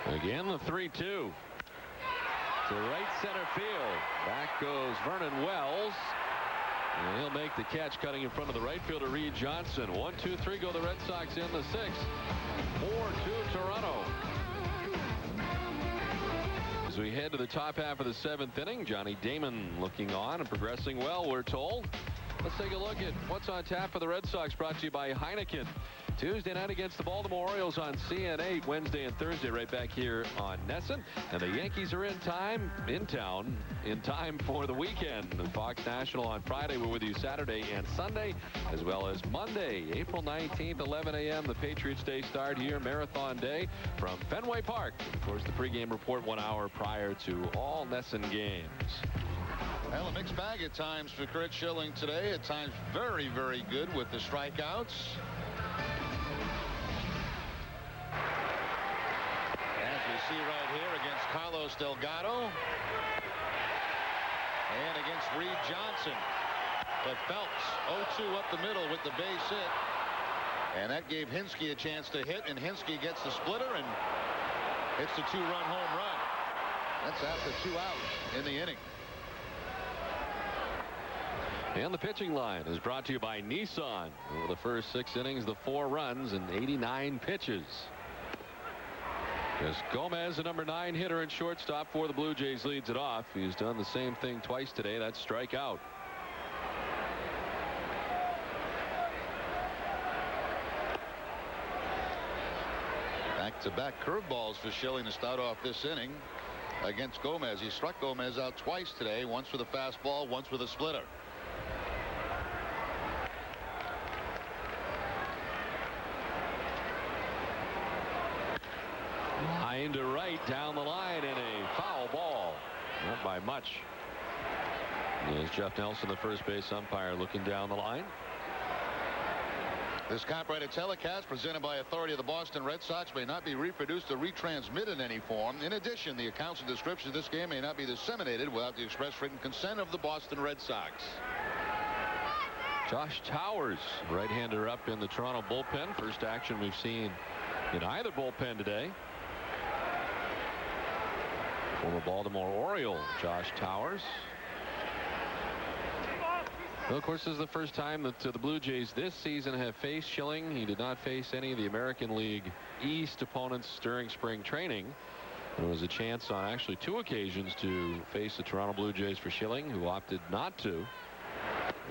Again, the 3-2 to right center field. Back goes Vernon Wells. And he'll make the catch, cutting in front of the right fielder, Reed Johnson. 1-2-3 go the Red Sox in the 6th. 4-2 Toronto. As we head to the top half of the 7th inning, Johnny Damon looking on and progressing well, we're told. Let's take a look at what's on tap for the Red Sox, brought to you by Heineken. Tuesday night against the Baltimore Orioles on CN8. Wednesday and Thursday right back here on NESN. And the Yankees are in town in time for the weekend. The Fox National on Friday. We're with you Saturday and Sunday, as well as Monday, April 19th, 11 a.m. The Patriots Day start here, Marathon Day from Fenway Park. Of course, the pregame report 1 hour prior to all NESN games. Well, a mixed bag at times for Curt Schilling today. At times very, very good with the strikeouts. As we see right here against Carlos Delgado. And against Reed Johnson. But Phelps 0-2 up the middle with the base hit. And that gave Hinske a chance to hit. And Hinske gets the splitter and hits the 2-run home run. That's after 2 outs in the inning. And the pitching line is brought to you by Nissan. Over the first 6 innings, the 4 runs and 89 pitches. As Gomez, the number 9 hitter and shortstop for the Blue Jays, leads it off. He's done the same thing twice today. That's strikeout. Back-to-back curveballs for Schilling to start off this inning against Gomez. He struck Gomez out twice today, once with a fastball, once with a splitter. Line to right, down the line, and a foul ball. Not by much. There's Jeff Nelson, the first base umpire, looking down the line. This copyrighted telecast presented by authority of the Boston Red Sox may not be reproduced or retransmitted in any form. In addition, the accounts and descriptions of this game may not be disseminated without the express written consent of the Boston Red Sox. Josh Towers, right-hander, up in the Toronto bullpen. First action we've seen in either bullpen today. Former Baltimore Oriole, Josh Towers. Well, of course, this is the first time that the Blue Jays this season have faced Schilling. He did not face any of the American League East opponents during spring training. There was a chance on actually 2 occasions to face the Toronto Blue Jays for Schilling, who opted not to.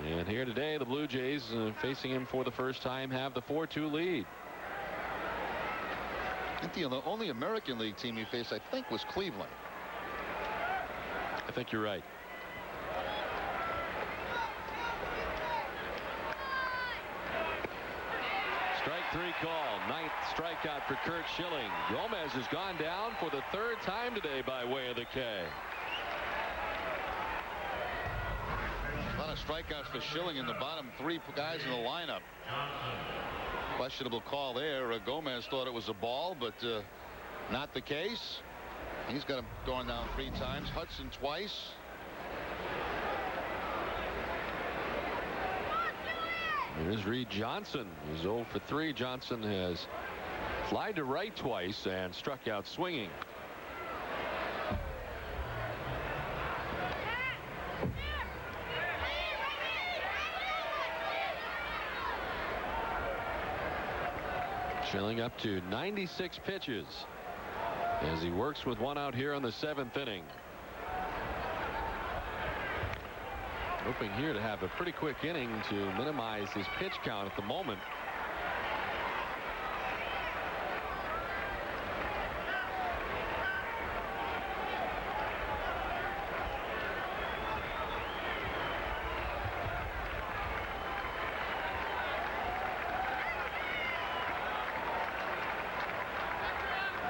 And here today, the Blue Jays, facing him for the first time, have the 4-2 lead. I think the only American League team he faced, I think, was Cleveland. I think you're right. Strike 3 call. 9th strikeout for Curt Schilling. Gomez has gone down for the 3rd time today by way of the K. A lot of strikeouts for Schilling in the bottom 3 guys in the lineup. Questionable call there. Gomez thought it was a ball, but not the case. He's got him going down 3 times. Hudson twice. Here's Reed Johnson. He's 0 for 3. Johnson has flied to right twice and struck out swinging. Schilling up to 96 pitches as he works with 1 out here in the 7th inning. Hoping here to have a pretty quick inning to minimize his pitch count at the moment.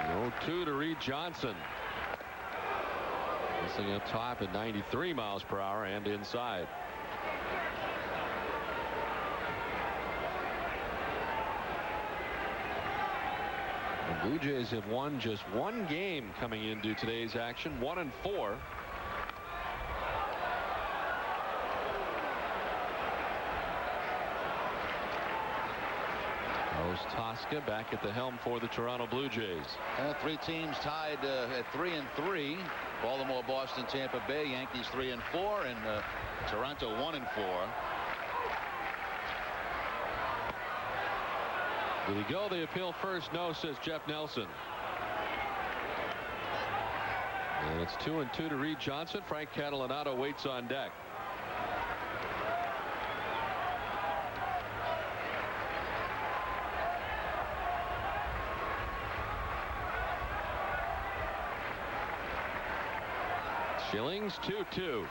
No-2 to Reed Johnson. Missing up top at 93 miles per hour and inside. The Blue Jays have won just 1 game coming into today's action, 1-4. Those toss Nebraska back at the helm for the Toronto Blue Jays. Three teams tied at 3-3. Baltimore, Boston, Tampa Bay. Yankees 3-4, and Toronto 1-4. Did he go the appeal first? No, says Jeff Nelson. And it's 2-2 to Reed Johnson. Frank Catalanato waits on deck. Schilling's 2-2.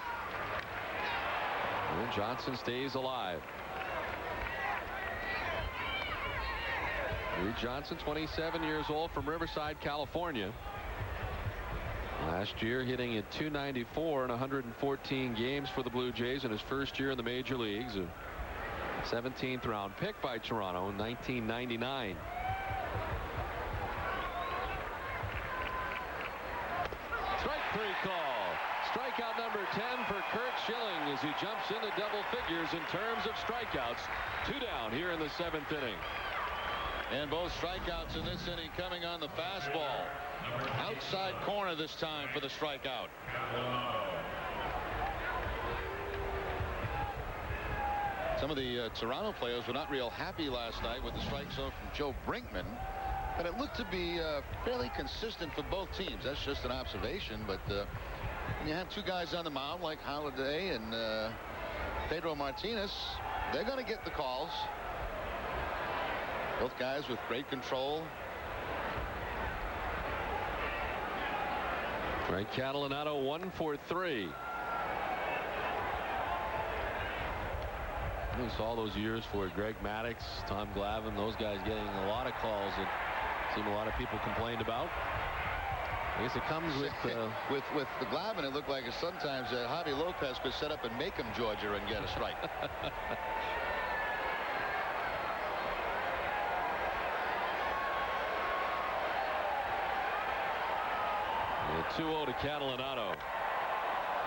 And Johnson stays alive. Reed Johnson, 27 years old, from Riverside, California. Last year hitting at .294 in 114 games for the Blue Jays in his first year in the major leagues. A 17th round pick by Toronto in 1999. Strike 3 call. Strikeout number 10 for Curt Schilling as he jumps into double figures in terms of strikeouts. 2 down here in the 7th inning. And both strikeouts in this inning coming on the fastball. Outside corner this time for the strikeout. Some of the Toronto players were not real happy last night with the strike zone from Joe Brinkman, but it looked to be fairly consistent for both teams. That's just an observation, but when you have two guys on the mound like Holiday and Pedro Martinez, they're going to get the calls. Both guys with great control. Frank Catalanato 1 for 3. It was all those years for Greg Maddux, Tom Glavine, those guys getting a lot of calls that seem a lot of people complained about. I guess it comes with the Glavine. It looked like sometimes Javi Lopez could set up in Macomb, Georgia, and get a strike. 2-0 to Catalanato.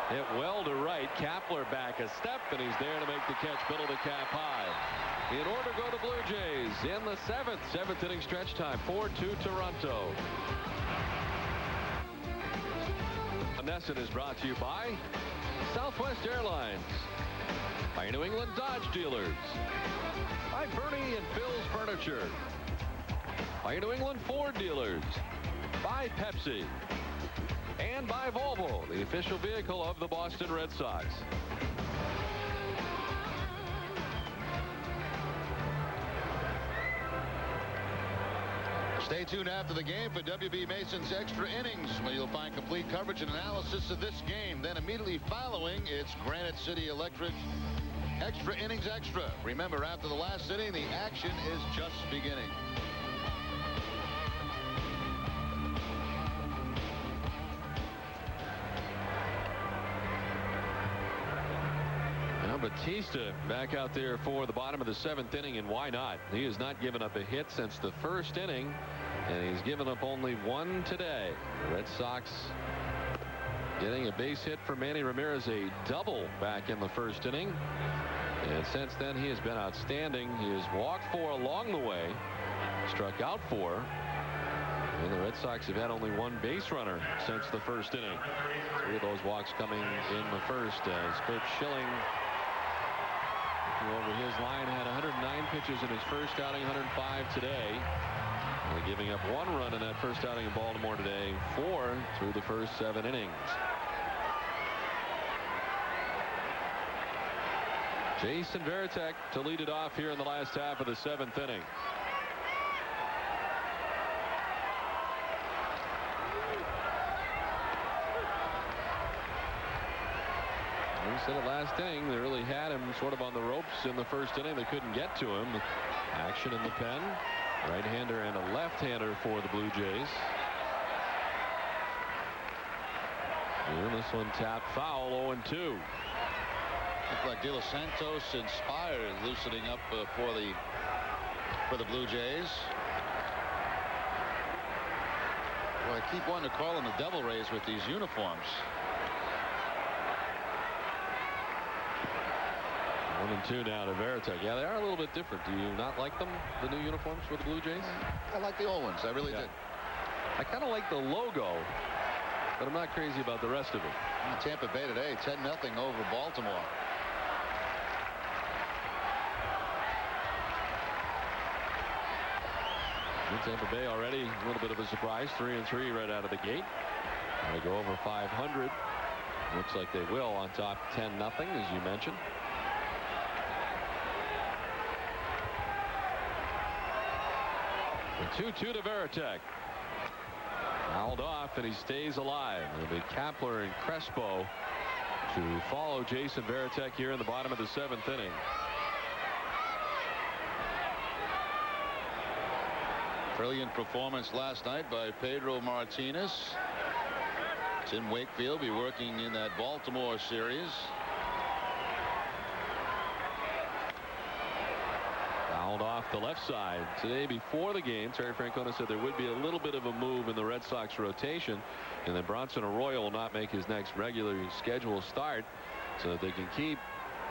Hit well to right. Kapler back a step, and he's there to make the catch, middle to cap high. In order to go to Blue Jays in the 7th inning stretch time. 4-2 Toronto. Nesson is brought to you by Southwest Airlines, by New England Dodge Dealers, by Bernie and Phil's Furniture, by New England Ford Dealers, by Pepsi, and by Volvo, the official vehicle of the Boston Red Sox. Stay tuned after the game for WB Mason's Extra Innings, where you'll find complete coverage and analysis of this game. Then immediately following, it's Granite City Electric Extra Innings Extra. Remember, after the last inning, the action is just beginning. Batista back out there for the bottom of the 7th inning, and why not? He has not given up a hit since the 1st inning, and he's given up only 1 today. The Red Sox getting a base hit for Manny Ramirez, a double back in the 1st inning, and since then he has been outstanding. He has walked 4 along the way, struck out 4, and the Red Sox have had only 1 base runner since the 1st inning. 3 of those walks coming in the 1st as Curt Schilling over his line had 109 pitches in his first outing, 105 today. And giving up 1 run in that first outing in Baltimore today, 4 through the first 7 innings. Jason Varitek to lead it off here in the last half of the 7th inning. We said it last inning, they really had him sort of on the ropes in the 1st inning. They couldn't get to him. Action in the pen. Right-hander and a left-hander for the Blue Jays. And this one tapped foul, 0-2. Looks like De Los Santos inspired, loosening up for the Blue Jays. Well, I keep wanting to call them the Devil Rays with these uniforms. 1-2 now to Veritek. Yeah, they are a little bit different. Do you not like them, the new uniforms for the Blue Jays? I like the old ones. I really did. I kind of like the logo, but I'm not crazy about the rest of it. Tampa Bay today, 10-0 over Baltimore. Tampa Bay already a little bit of a surprise. 3-3 right out of the gate. They go over 500. Looks like they will on top 10-0, as you mentioned. The 2-2 to Veritek. Fouled off, and he stays alive. It'll be Kapler and Crespo to follow Jason Veritek here in the bottom of the 7th inning. Brilliant performance last night by Pedro Martinez. Tim Wakefield be working in that Baltimore series. Fouled off the left side. Today before the game, Terry Francona said there would be a little bit of a move in the Red Sox rotation, and then Bronson Arroyo will not make his next regularly scheduled start, so that they can keep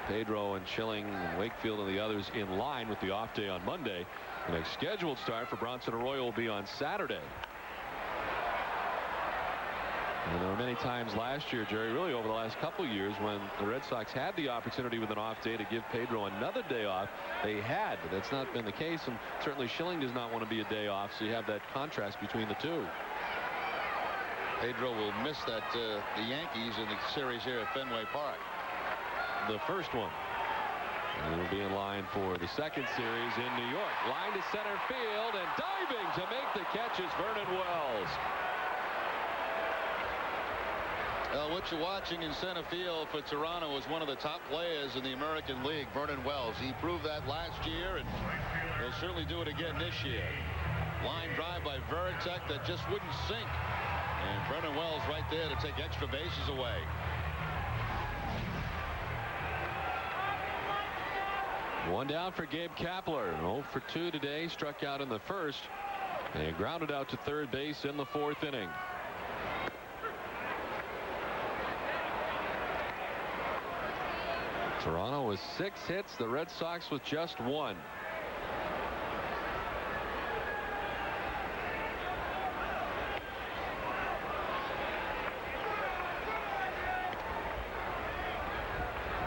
Pedro and Schilling and Wakefield and the others in line with the off day on Monday. The next scheduled start for Bronson Arroyo will be on Saturday. And there were many times last year, Jerry, really over the last couple of years, when the Red Sox had the opportunity with an off day to give Pedro another day off. They had, but that's not been the case, and certainly Schilling does not want to be a day off, so you have that contrast between the two. Pedro will miss that the Yankees in the series here at Fenway Park. The first one. And he'll be in line for the second series in New York. Line to center field, and diving to make the catch is Vernon Wells. What you're watching in center field for Toronto is one of the top players in the American League, Vernon Wells. He proved that last year, and he'll certainly do it again this year. Line drive by Veritek that just wouldn't sink. And Vernon Wells right there to take extra bases away. One down for Gabe Kapler. 0 for 2 today. Struck out in the first and grounded out to third base in the 4th inning. Toronto with 6 hits. The Red Sox with just 1.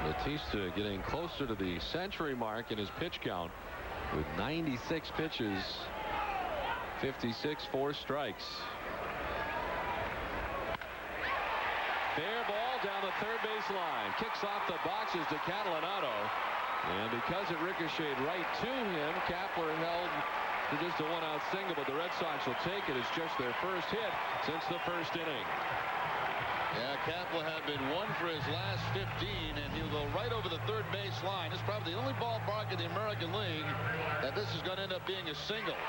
Batista getting closer to the century mark in his pitch count with 96 pitches, 56 4 strikes. Fair ball down the third base line. Kicks off the boxes to Catalinato. And because it ricocheted right to him, Kapler held to just a 1-out single, but the Red Sox will take it. It's just their first hit since the first inning. Yeah, Kapler had been 1 for his last 15, and he'll go right over the third base line. It's probably the only ballpark in the American League that this is going to end up being a single.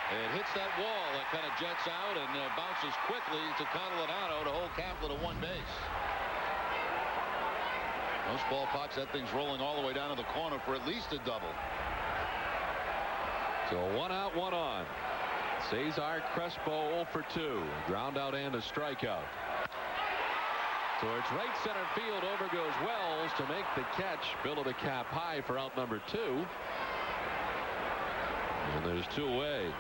It hits that wall that kind of jets out and bounces quickly to Catalinato to hold Kapler to 1 base. Most ballparks, that thing's rolling all the way down to the corner for at least a double. So 1 out, 1 on. Cesar Crespo 0 for 2. Ground out and a strikeout. Towards right center field, over goes Wells to make the catch. Bill of the cap high for out number 2. And there's 2 away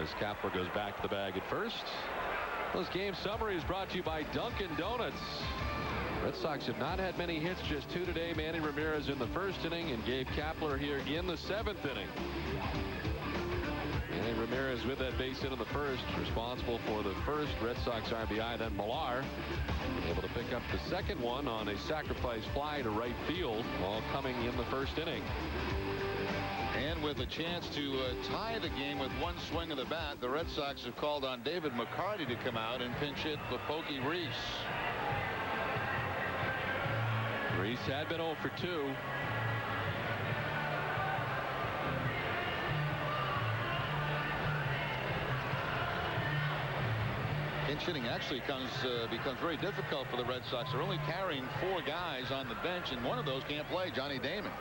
as Kapler goes back to the bag at first. This game summary is brought to you by Dunkin' Donuts. Red Sox have not had many hits, just 2 today. Manny Ramirez in the first inning and Gabe Kapler here in the 7th inning. Manny Ramirez with that base hit in the first, responsible for the first Red Sox RBI. Then Millar able to pick up the second one on a sacrifice fly to right field, all coming in the first inning. And with a chance to tie the game with 1 swing of the bat, the Red Sox have called on David McCarty to come out and pinch hit for Pokey Reese. Reese had been 0 for 2. Pinch hitting actually becomes very difficult for the Red Sox. They're only carrying 4 guys on the bench, and one of those can't play, Johnny Damon.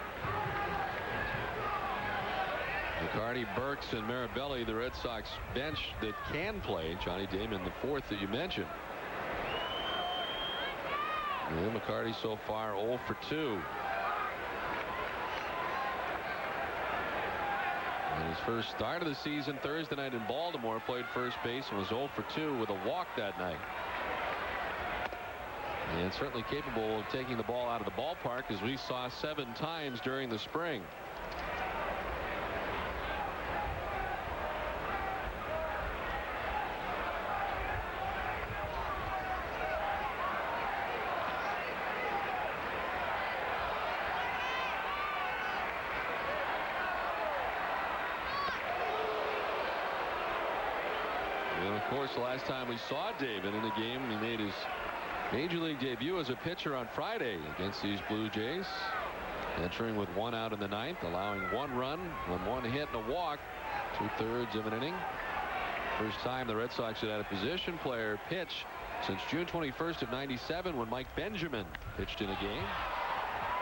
McCarty, Burks, and Mirabelli, the Red Sox bench that can play. Johnny Damon, the 4th that you mentioned. And McCarty so far 0 for 2. And his first start of the season Thursday night in Baltimore, played first base and was 0 for 2 with a walk that night. And certainly capable of taking the ball out of the ballpark, as we saw 7 times during the spring. And of course, the last time we saw David in the game, he made his Major League debut as a pitcher on Friday against these Blue Jays, entering with 1 out in the 9th, allowing 1 run on 1 hit and a walk, 2/3 of an inning. First time the Red Sox had had a position player pitch since June 21st of '97, when Mike Benjamin pitched in a game.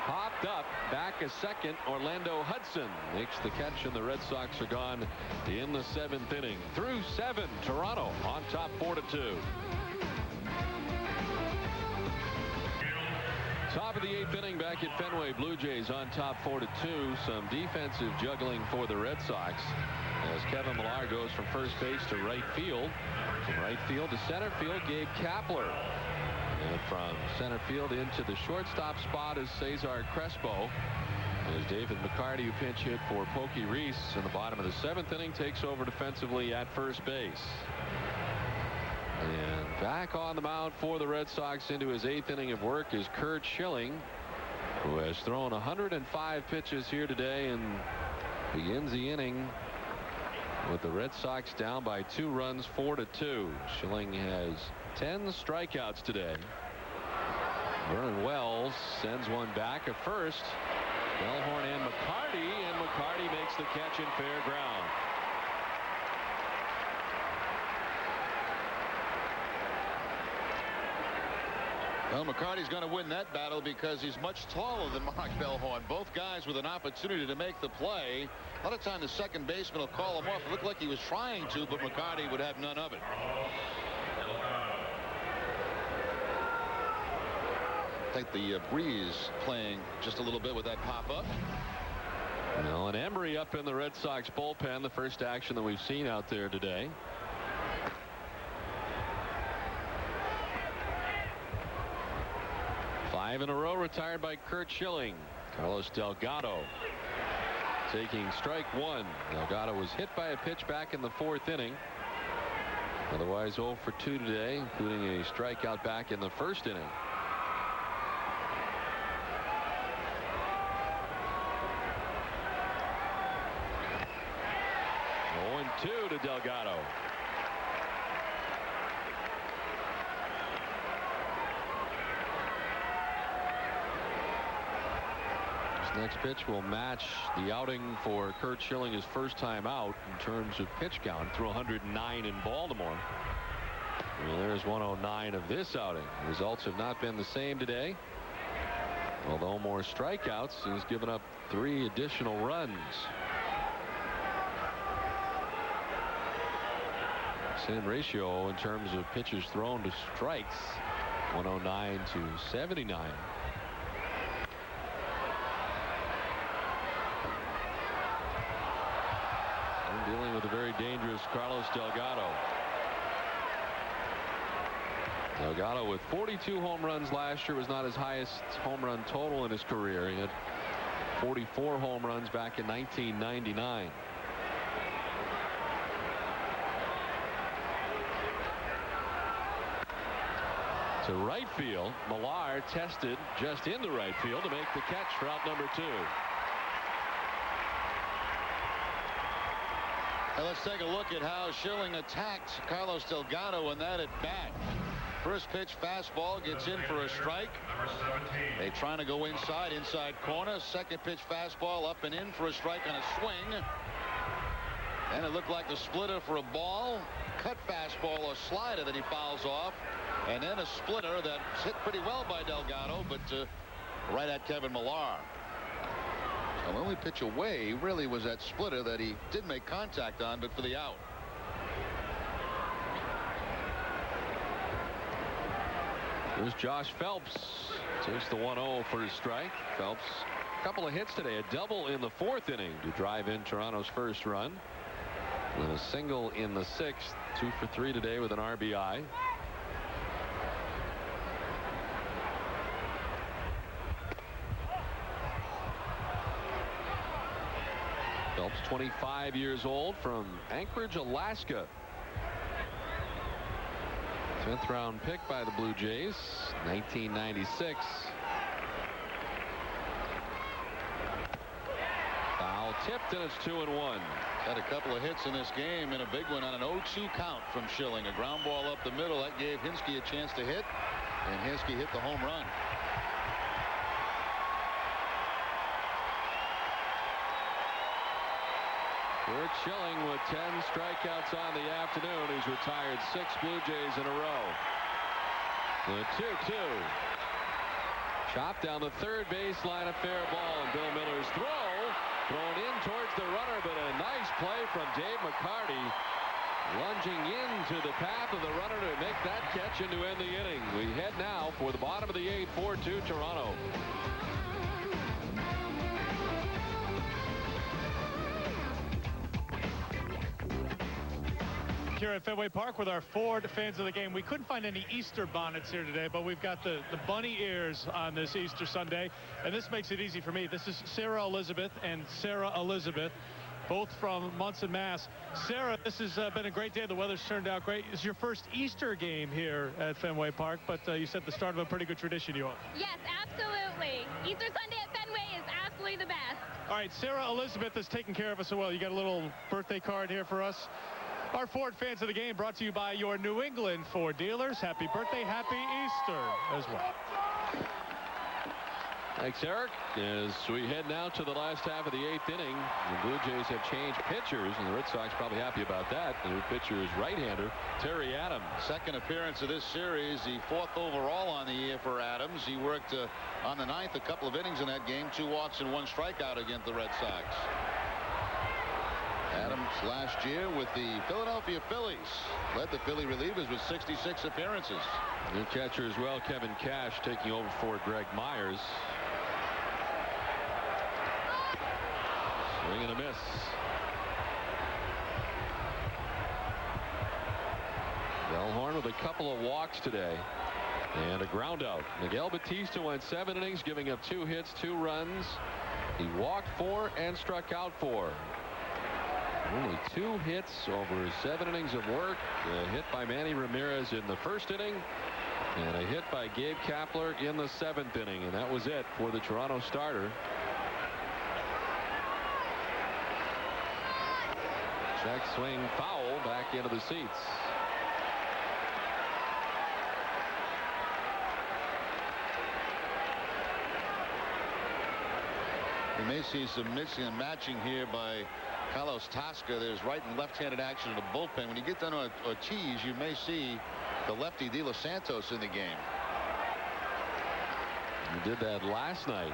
Popped up, back a second. Orlando Hudson makes the catch, and the Red Sox are gone in the 7th inning. Through 7, Toronto on top 4-2. Top of the 8th inning back at Fenway. Blue Jays on top 4-2. Some defensive juggling for the Red Sox as Kevin Millar goes from first base to right field. From right field to center field, Gabe Kapler. And from center field into the shortstop spot is Cesar Crespo, as David McCarty, who pinch hit for Pokey Reese in the bottom of the 7th inning, takes over defensively at first base. And back on the mound for the Red Sox into his 8th inning of work is Curt Schilling, who has thrown 105 pitches here today and begins the inning with the Red Sox down by 2 runs, 4-2. Schilling has 10 strikeouts today. Vernon Wells sends one back at first. Bellhorn and McCarty makes the catch in fair ground. Well, McCarty's going to win that battle because he's much taller than Mark Bellhorn. Both guys with an opportunity to make the play. A lot of time the second baseman will call him off. It looked like he was trying to, but McCarty would have none of it. I think the breeze playing just a little bit with that pop-up. Well, and Emery up in the Red Sox bullpen, the first action that we've seen out there today. Five in a row retired by Curt Schilling. Carlos Delgado taking strike 1. Delgado was hit by a pitch back in the 4th inning. Otherwise 0 for 2 today, including a strikeout back in the 1st inning. To Delgado. This next pitch will match the outing for Curt Schilling, his first time out in terms of pitch count, through 109 in Baltimore. Well, there's 109 of this outing. The results have not been the same today. Although more strikeouts, he's given up 3 additional runs. Same ratio in terms of pitches thrown to strikes, 109 to 79. And dealing with a very dangerous Carlos Delgado. Delgado with 42 home runs last year was not his highest home run total in his career. He had 44 home runs back in 1999. To right field, Millar tested just into right field to make the catch for out number 2. Now let's take a look at how Schilling attacked Carlos Delgado in that at bat. First pitch fastball gets in for a strike. They trying to go inside corner. Second pitch fastball up and in for a strike on a swing. And it looked like the splitter for a ball. Cut fastball, a slider that he fouls off. And then a splitter that's hit pretty well by Delgado, but right at Kevin Millar. And the only pitch away really was that splitter that he did make contact on, but for the out. Here's Josh Phelps. Takes the 1-0 for his strike. Phelps couple of hits today. A double in the 4th inning to drive in Toronto's first run. And a single in the 6th. 2 for 3 today with an RBI. Phelps, 25 years old, from Anchorage, Alaska. 10th round pick by the Blue Jays, 1996. Foul tipped, and it's 2-1. Had a couple of hits in this game, and a big one on an 0-2 count from Schilling. A ground ball up the middle that gave Hinske a chance to hit, and Hinske hit the home run. Curt Schilling with 10 strikeouts on the afternoon. He's retired 6 Blue Jays in a row. The 2-2. Chopped down the third baseline, a fair ball, and Bill Miller's throw thrown in towards the runner, but a nice play from Dave McCarty, lunging into the path of the runner to make that catch and to end the inning. We head now for the bottom of the 8th, 4-2 Toronto. Here at Fenway Park with our Ford fans of the game. We couldn't find any Easter bonnets here today, but we've got the bunny ears on this Easter Sunday, and this makes it easy for me. This is Sarah Elizabeth and Sarah Elizabeth, both from Munson, Mass. Sarah, this has been a great day. The weather's turned out great. It's your first Easter game here at Fenway Park, but you said the start of a pretty good tradition you have. Yes, absolutely. Easter Sunday at Fenway is absolutely the best. All right, Sarah Elizabeth has taken care of us so well. You got a little birthday card here for us. Our Ford fans of the game brought to you by your New England Ford dealers. Happy birthday, happy Easter as well. Thanks, Eric. As we head now to the last half of the 8th inning, the Blue Jays have changed pitchers, and the Red Sox probably happy about that. The new pitcher is right-hander Terry Adams. Second appearance of this series, the 4th overall on the year for Adams. He worked on the 9th, a couple of innings in that game, 2 walks and 1 strikeout against the Red Sox. Adams last year with the Philadelphia Phillies led the Philly relievers with 66 appearances. New catcher as well, Kevin Cash, taking over for Greg Myers. Swing and a miss. Bellhorn with a couple of walks today and a ground out. Miguel Batista went 7 innings, giving up 2 hits, 2 runs. He walked 4 and struck out 4. Only 2 hits over 7 innings of work. A hit by Manny Ramirez in the 1st inning, and a hit by Gabe Kapler in the 7th inning, and that was it for the Toronto starter. Check swing foul back into the seats. We may see some mixing and matching here by Carlos Tosca. There's right and left-handed action in the bullpen. When you get down to Ortiz, you may see the lefty De Los Santos in the game. He did that last night.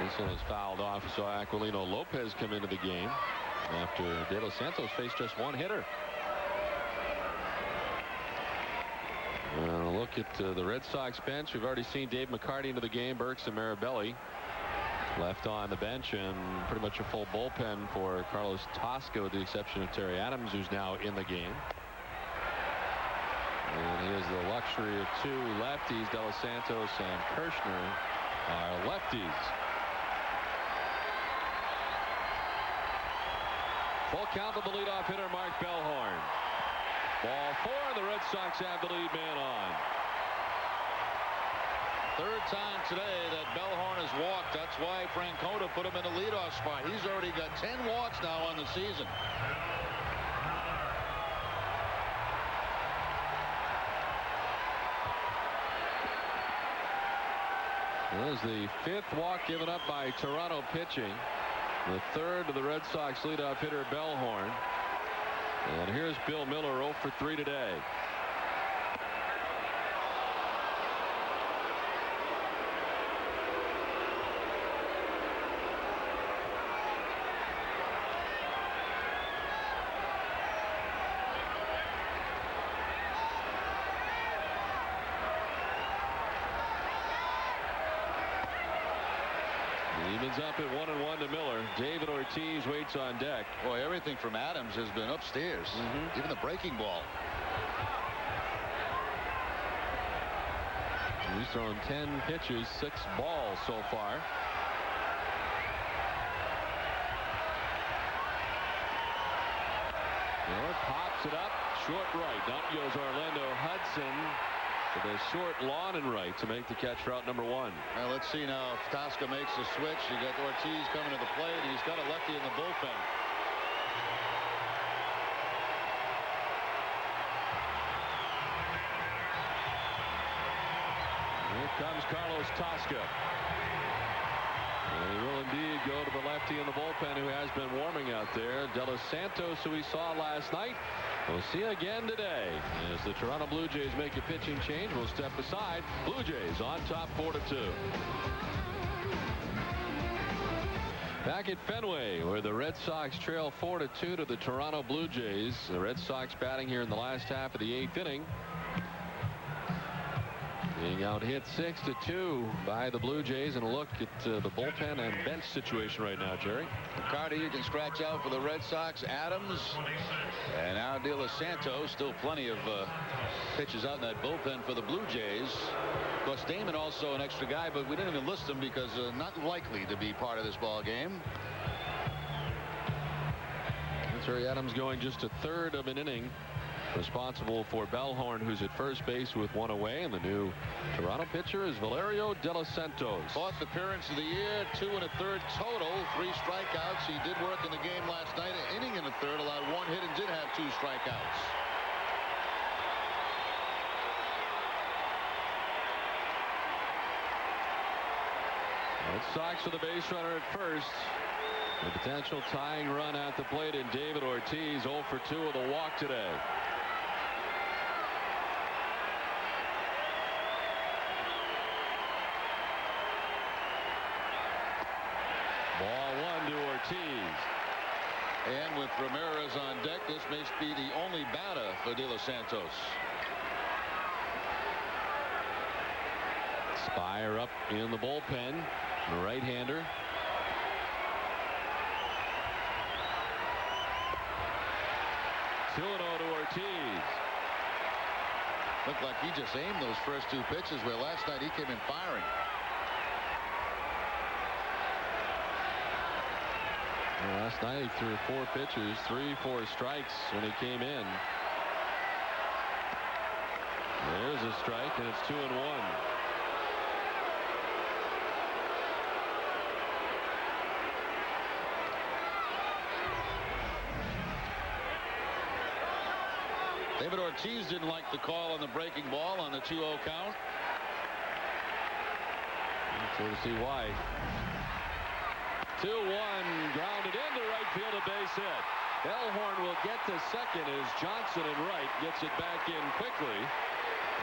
This one was fouled off. We saw Aquilino Lopez come into the game after De Los Santos faced just 1 hitter. A look at the Red Sox bench. We've already seen Dave McCarty into the game. Burks and Marabelli left on the bench, and pretty much a full bullpen for Carlos Tosca, with the exception of Terry Adams, who's now in the game. And he has the luxury of 2 lefties. De Los Santos and Kirshner are lefties. Full count of the leadoff hitter, Mark Bellhorn. Ball 4, the Red Sox have the lead man on. 3rd time today that Bellhorn has walked. That's why Francona put him in the leadoff spot. He's already got 10 walks now on the season. That is the 5th walk given up by Toronto pitching. The 3rd of the Red Sox leadoff hitter Bellhorn. And here's Bill Miller, 0 for 3 today. Evens up at 1-1 to Miller. David Ortiz waits on deck. Boy, everything from Adams has been upstairs. Even the breaking ball. He's thrown 10 pitches, 6 balls so far. Miller pops it up, short right. Down goes Orlando Hudson with a short lawn and right to make the catch route number 1. Well, let's see now if Tosca makes the switch. You got Ortiz coming to the plate. He's got a lefty in the bullpen. Here comes Carlos Tosca. And he will indeed go to the lefty in the bullpen who has been warming out there. De Los Santos, who we saw last night, we'll see again today. As the Toronto Blue Jays make a pitching change, we'll step aside. Blue Jays on top 4-2. Back at Fenway, where the Red Sox trail 4-2 to the Toronto Blue Jays. The Red Sox batting here in the last half of the 8th inning. Being out hit 6-2 by the Blue Jays. And a look at the bullpen and bench situation right now, Jerry. McCarty, you can scratch out for the Red Sox. Adams and now De Los Santos. Still plenty of pitches out in that bullpen for the Blue Jays. Of course, Damon also an extra guy, but we didn't even list him because not likely to be part of this ball game. Terry Adams going just a third of an inning. Responsible for Bellhorn, who's at first base with 1 away, and the new Toronto pitcher is Valerio De Los Santos. 4th appearance of the year, 2 1/3 total, 3 strikeouts. He did work in the game last night, an inning in the 3rd, allowed 1 hit and did have 2 strikeouts. Red Sox with a base runner at first. A potential tying run at the plate in David Ortiz, 0 for 2 with a walk today. Ball 1 to Ortiz. And with Ramirez on deck, this may be the only batter for De Los Santos. Spire up in the bullpen. The right-hander. To Ortiz. Looked like he just aimed those first 2 pitches, where last night he came in firing. Well, last night he threw 4 pitches, 3-4 strikes when he came in. There's a strike, and it's 2-1. David Ortiz didn't like the call on the breaking ball on the 2-0 count. So to see why. 2-1, grounded into right field, a base hit. Bellhorn will get to second as Johnson and Wright gets it back in quickly.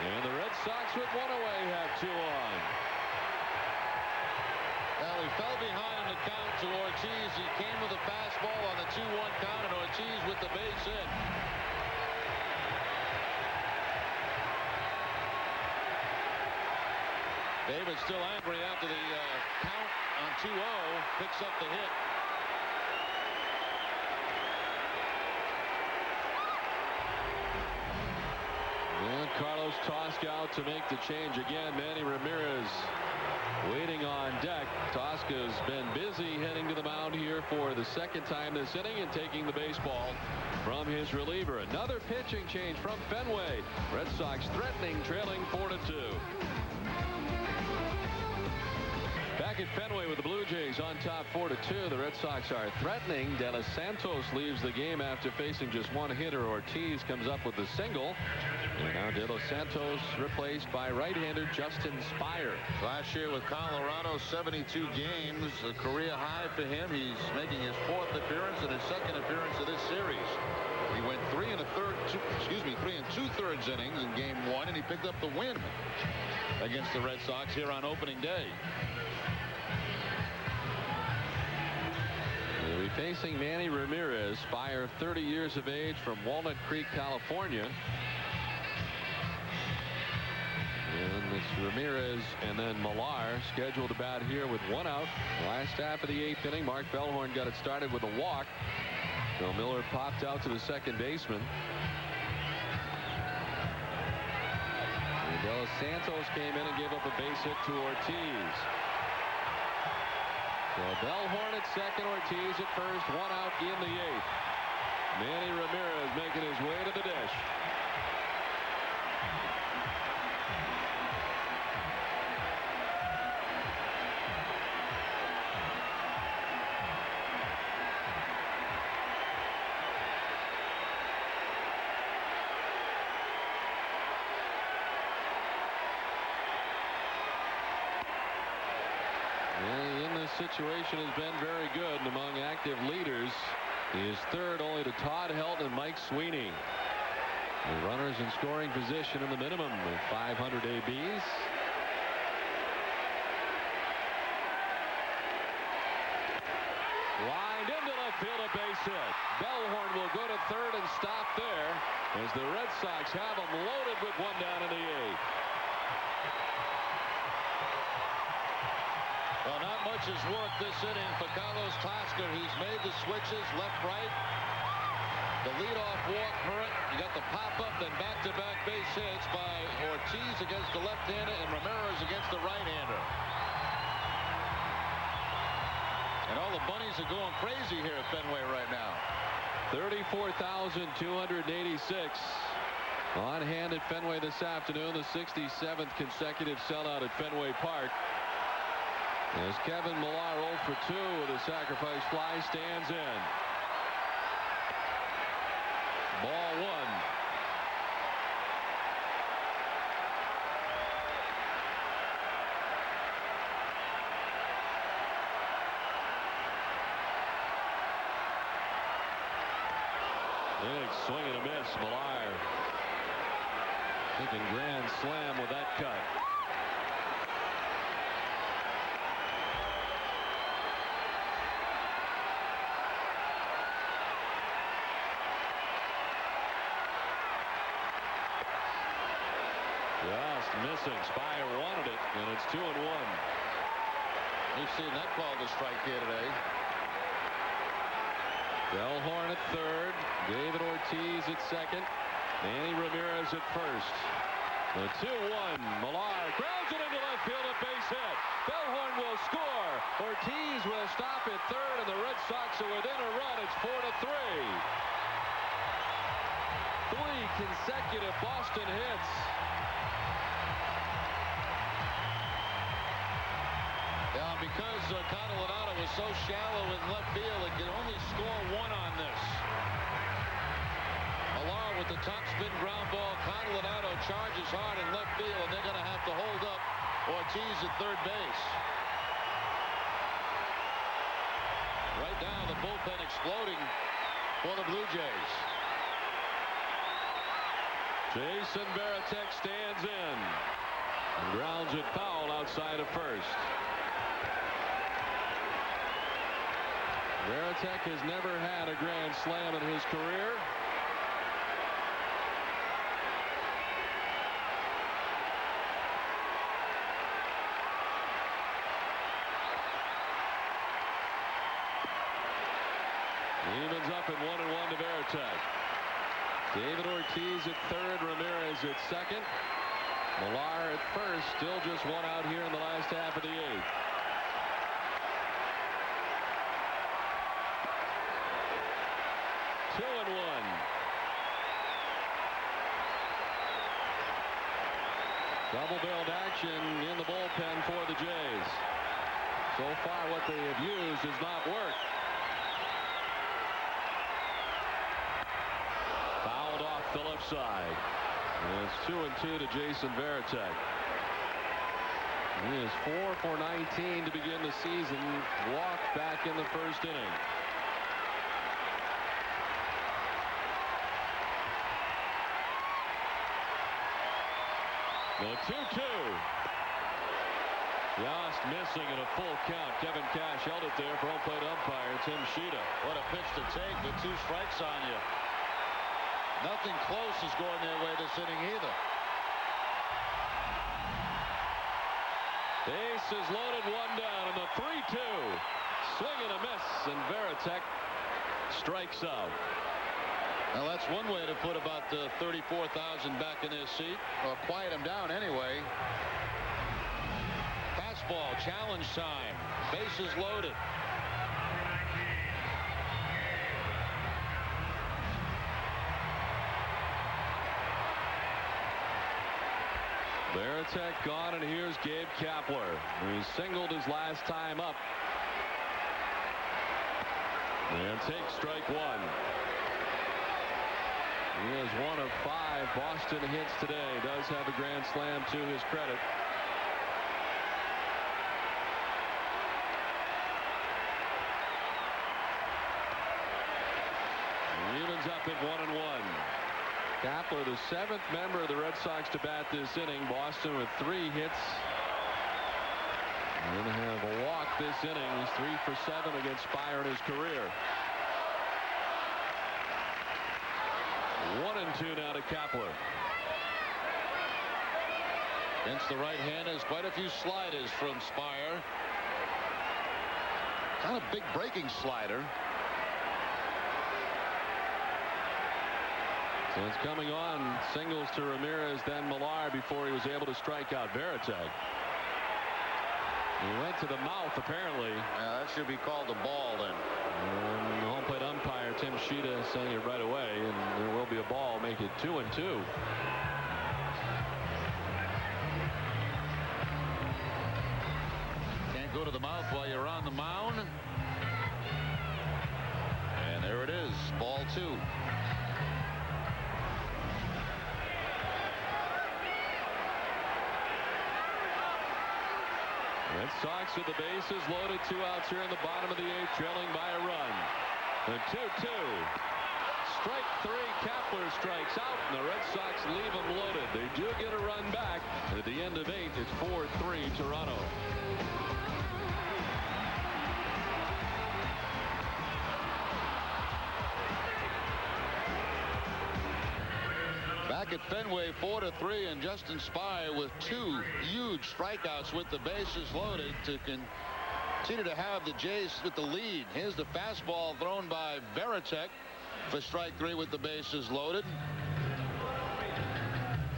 And the Red Sox with 1 away have 2 on. Well, he fell behind in the count to Ortiz. He came with a fastball on the 2-1 count, and Ortiz with the base hit. David still angry after the count on 2-0, picks up the hit. And Carlos Tosca out to make the change again. Manny Ramirez waiting on deck. Tosca's been busy heading to the mound here for the 2nd time this inning and taking the baseball from his reliever. Another pitching change from Fenway. Red Sox threatening, trailing 4-2. Back at Fenway with the Blue Jays on top 4-2. The Red Sox are threatening. De Los Santos leaves the game after facing just 1 hitter. Ortiz comes up with a single. And now De Los Santos replaced by right-hander Justin Spire. Last year with Colorado, 72 games, a career high for him. He's making his 4th appearance and his 2nd appearance of this series. He went 3 2/3 innings in game 1, and he picked up the win against the Red Sox here on opening day. He'll be facing Manny Ramirez, Spire, 30 years of age, from Walnut Creek, California. And this Ramirez and then Millar scheduled to bat here with 1 out. Last half of the 8th inning. Mark Bellhorn got it started with a walk. So Miller popped out to the second baseman. And De Los Santos came in and gave up a base hit to Ortiz. So Bellhorn at second, Ortiz at first, 1 out in the 8th. Manny Ramirez making his way to the dish. Situation has been very good, and among active leaders he is third only to Todd Helt and Mike Sweeney. The runners in scoring position in the minimum with 500 ABs. Lined into left field, a base hit. Bellhorn will go to third and stop there as the Red Sox have him loaded with 1 down in the 8th. Well, not much has worked this inning for Carlos Tasker. He's made the switches left, right. The leadoff walk hurt. You got the pop-up, then back-to-back base hits by Ortiz against the left-hander and Ramirez against the right-hander. And all the bunnies are going crazy here at Fenway right now. 34,286 on hand at Fenway this afternoon. The 67th consecutive sellout at Fenway Park. As Kevin Millar 0 for 2 with a sacrifice fly stands in. Ball 1. Big swing and a miss. Millar thinking grand slam with that cut. Just missing. Spire wanted it, and it's 2-1. We've seen that called a strike here today. Bellhorn at third. David Ortiz at second. Manny Ramirez at first. The 2-1. Millar grounds it into left field, a base hit. Bellhorn will score. Ortiz will stop at third, and the Red Sox are within a run. It's 4-3. 3 consecutive Boston hits. Yeah, because Catalanotto was so shallow in left field, it can only score 1 on this. Millar with the top spin ground ball. Catalanotto charges hard in left field, and they're going to have to hold up Ortiz at third base. Right now, the bullpen exploding for the Blue Jays. Jason Varitek stands in and grounds it foul outside of first. Varitek has never had a grand slam in his career. Evens up at 1-1 to Varitek. David Ortiz at third, Ramirez at second. Millar at first, still just 1 out here in the last half of the 8th. Double-billed action in the bullpen for the Jays. So far, what they have used has not worked. Fouled off the left side. And it's 2-2 to Jason Varitek. He is 4 for 19 to begin the season. Walked back in the first inning. The 2-2. Just missing in a full count. Kevin Cash held it there for home plate umpire Tim Sheeta. What a pitch to take with 2 strikes on you. Nothing close is going their way this inning either. Bases loaded, one down, and the 3-2. Swing and a miss, and Varitek strikes out. Well, that's one way to put about 34,000 back in their seat, or quiet them down anyway. Fastball, challenge time. Bases loaded. Varitek gone, and here's Gabe Kapler. He singled his last time up. And takes strike one. He is one of 5 Boston hits today. Does have a grand slam to his credit. He evens up at 1-1. Kapler, the 7th member of the Red Sox to bat this inning. Boston with 3 hits. Going to have a walk this inning. He's 3 for 7 against Spire in his career. 1-2 now to Kapler. Against the right-handers, quite a few sliders from Spire. Not a big breaking slider. So it's coming on. Singles to Ramirez, then Millar before he was able to strike out Varitek. He went to the mouth, apparently. Yeah, that should be called a ball then. And the home plate umpire, Tim Sheeta, saying it right away, and there will be a ball. Make it 2-2. Can't go to the mouth while you're on the mound. And there it is, ball 2. Red Sox with the bases loaded, 2 outs here in the bottom of the 8th, trailing by a run. The 2-2. Strike 3. Kapler strikes out, and the Red Sox leave them loaded. They do get a run back. At the end of 8, it's 4-3 Toronto. Back at Fenway, 4-3, and Justin Spire with 2 huge strikeouts with the bases loaded to continue to have the Jays with the lead. Here's the fastball thrown by Varitek for strike 3 with the bases loaded.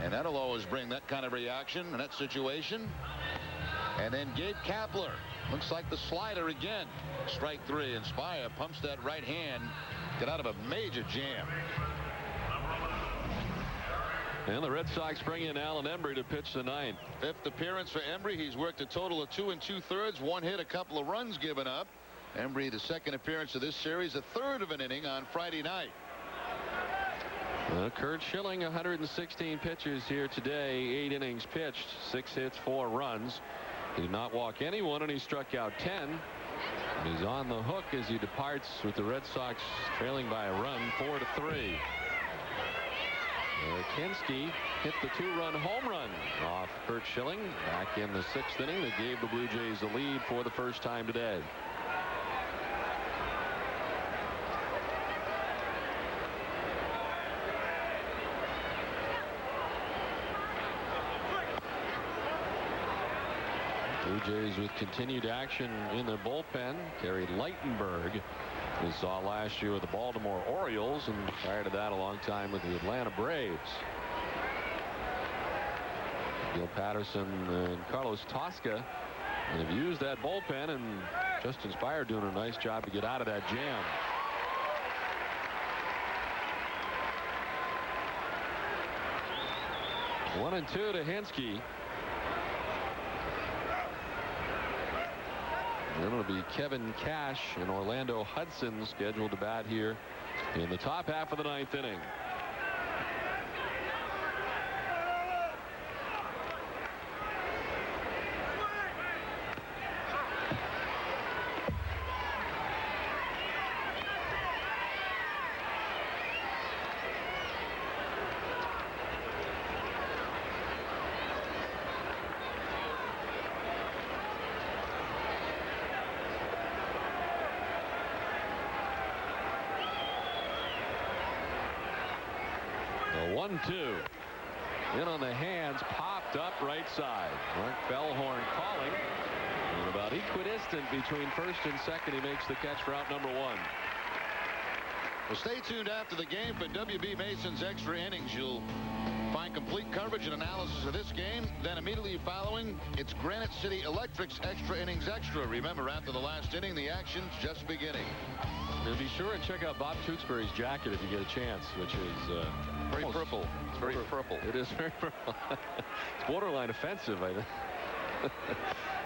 And that'll always bring that kind of reaction in that situation. And then Gabe Kapler. Looks like the slider again. Strike 3, and Spire pumps that right hand. Get out of a major jam. And the Red Sox bring in Alan Embry to pitch the 9th. 5th appearance for Embry. He's worked a total of 2 2/3, 1 hit, a couple of runs given up. Embry, the 2nd appearance of this series, a 1/3 of an inning on Friday night. Curt Schilling, 116 pitches here today, 8 innings pitched, 6 hits, 4 runs. He did not walk anyone, and he struck out 10. And he's on the hook as he departs with the Red Sox trailing by a run, 4-3. Kinski hit the 2-run home run off Curt Schilling back in the 6th inning that gave the Blue Jays the lead for the first time today. Blue Jays with continued action in their bullpen. Kerry Lightenberg, we saw last year with the Baltimore Orioles, and prior to that a long time with the Atlanta Braves. Gil Patterson and Carlos Tosca have used that bullpen, and Justin Spire doing a nice job to get out of that jam. One and 2 to Hinske. Then it'll be Kevin Cash and Orlando Hudson scheduled to bat here in the top half of the 9th inning. In on the hands, popped up right side. Mark Bellhorn calling. And about equidistant between first and second, he makes the catch for out number 1. Well, stay tuned after the game for W.B. Mason's extra innings. You'll find complete coverage and analysis of this game. Then immediately following, it's Granite City Electric's extra innings extra. Remember, after the last inning, the action's just beginning. And be sure and check out Bob Tewksbury's jacket if you get a chance, which is very purple. It's very purple. It is very purple. It's borderline offensive, I think.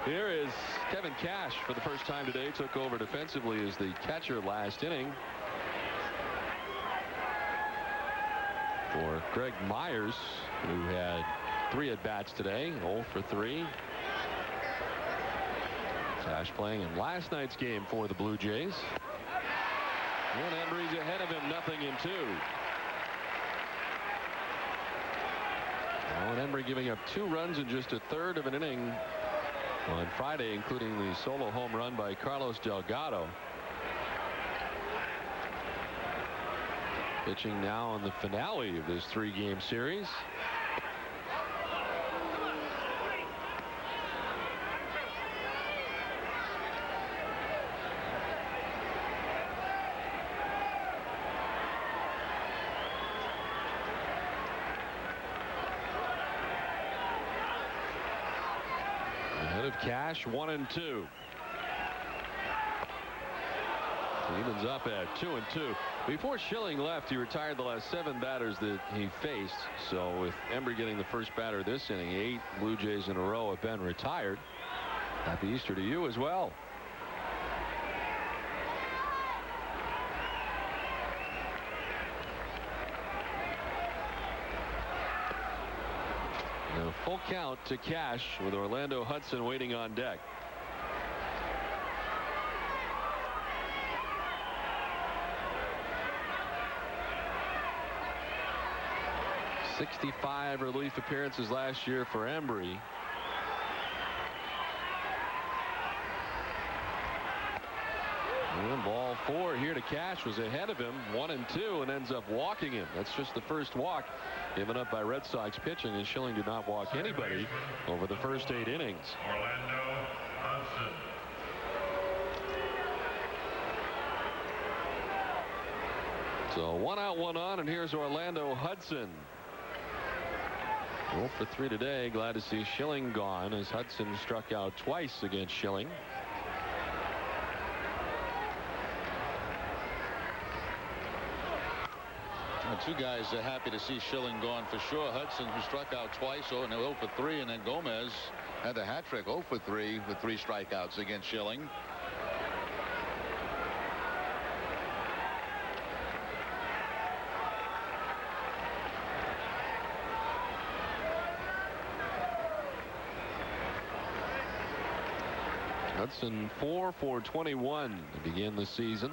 Here is Kevin Cash for the first time today. Took over defensively as the catcher last inning for Greg Myers, who had 3 at-bats today, 0 for 3. Cash playing in last night's game for the Blue Jays. And Embry's ahead of him, 0-2. And Embry giving up 2 runs in just a third of an inning on Friday, including the solo home run by Carlos Delgado. Pitching now in the finale of this 3-game series. Ahead of Cash, 1-2. Evens up at 2-2. Before Schilling left, he retired the last 7 batters that he faced. So with Embry getting the first batter this inning, 8 Blue Jays in a row have been retired. Happy Easter to you as well. And a full count to Cash with Orlando Hudson waiting on deck. '65 relief appearances last year for Embry. And ball 4 here to Cash, was ahead of him, 1-2, and ends up walking him. That's just the first walk given up by Red Sox pitching, and Schilling did not walk anybody over the first 8 innings. Orlando Hudson. So 1 out, 1 on, and here's Orlando Hudson. 0 for 3 today. Glad to see Schilling gone as Hudson struck out twice against Schilling. Well, 2 guys are happy to see Schilling gone for sure. Hudson, who struck out twice, 0 for 3, and then Gomez had the hat trick, 0 for 3 with 3 strikeouts against Schilling. Hudson 4 for 21 to begin the season.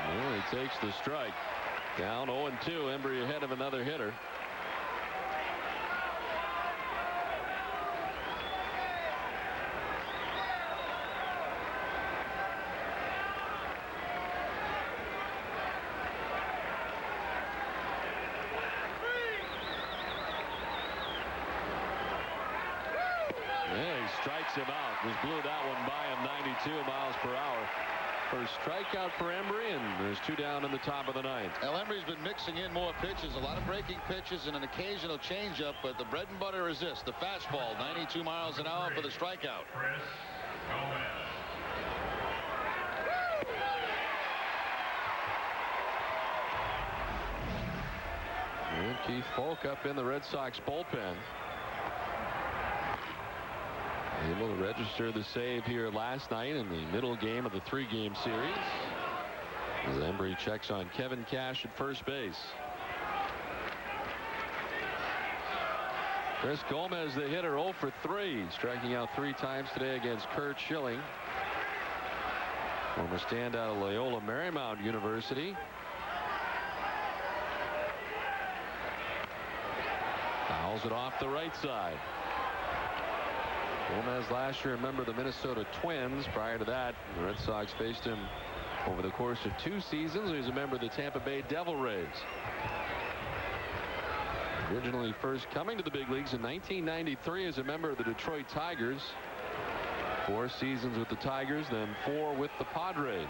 Well, he takes the strike. Down 0-2. Embry ahead of another hitter. Strikes him out. Just blew that one by him, 92 miles per hour. First strikeout for Embry, and there's 2 down in the top of the 9th. Well, Embry's been mixing in more pitches, a lot of breaking pitches and an occasional changeup, but the bread and butter is this, the fastball, 92 miles an hour for the strikeout. And Keith Polk up in the Red Sox bullpen. Able to register the save here last night in the middle game of the 3-game series. As Embry checks on Kevin Cash at first base. Chris Gomez, the hitter, 0 for 3, striking out 3 times today against Curt Schilling, former standout of Loyola Marymount University. Fouls it off the right side. Gomez last year a member of the Minnesota Twins. Prior to that, the Red Sox faced him over the course of 2 seasons. He was a member of the Tampa Bay Devil Rays. Originally first coming to the big leagues in 1993 as a member of the Detroit Tigers. 4 seasons with the Tigers, then 4 with the Padres.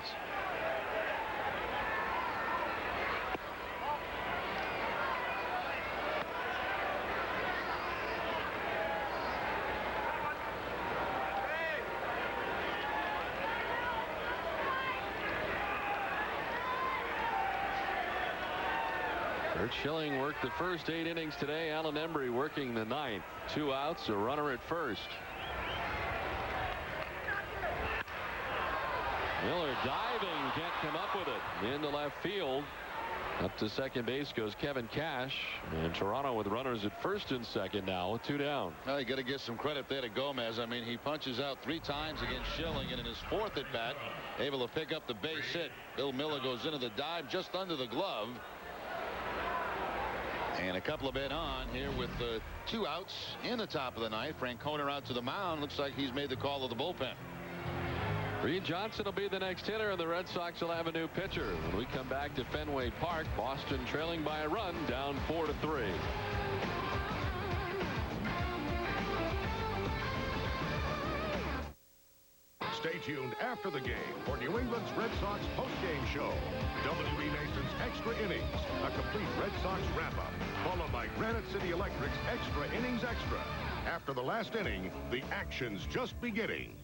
Curt Schilling worked the first 8 innings today. Alan Embry working the 9th. 2 outs, a runner at first. Miller diving, can't come up with it. Into left field. Up to second base goes Kevin Cash. And Toronto with runners at first and second now with 2 down. Well, you got to give some credit there to Gomez. I mean, he punches out 3 times against Schilling, and in his 4th at bat, able to pick up the base hit. Bill Miller goes into the dive just under the glove. And a couple of men on here with 2 outs in the top of the 9th. Francona out to the mound. Looks like he's made the call of the bullpen. Reed Johnson will be the next hitter, and the Red Sox will have a new pitcher. When we come back to Fenway Park, Boston trailing by a run, down 4-3. Stay tuned after the game for New England's Red Sox postgame show. W.E. Mason's Extra Innings, a complete Red Sox wrap-up, followed by Granite City Electric's Extra Innings Extra. After the last inning, the action's just beginning.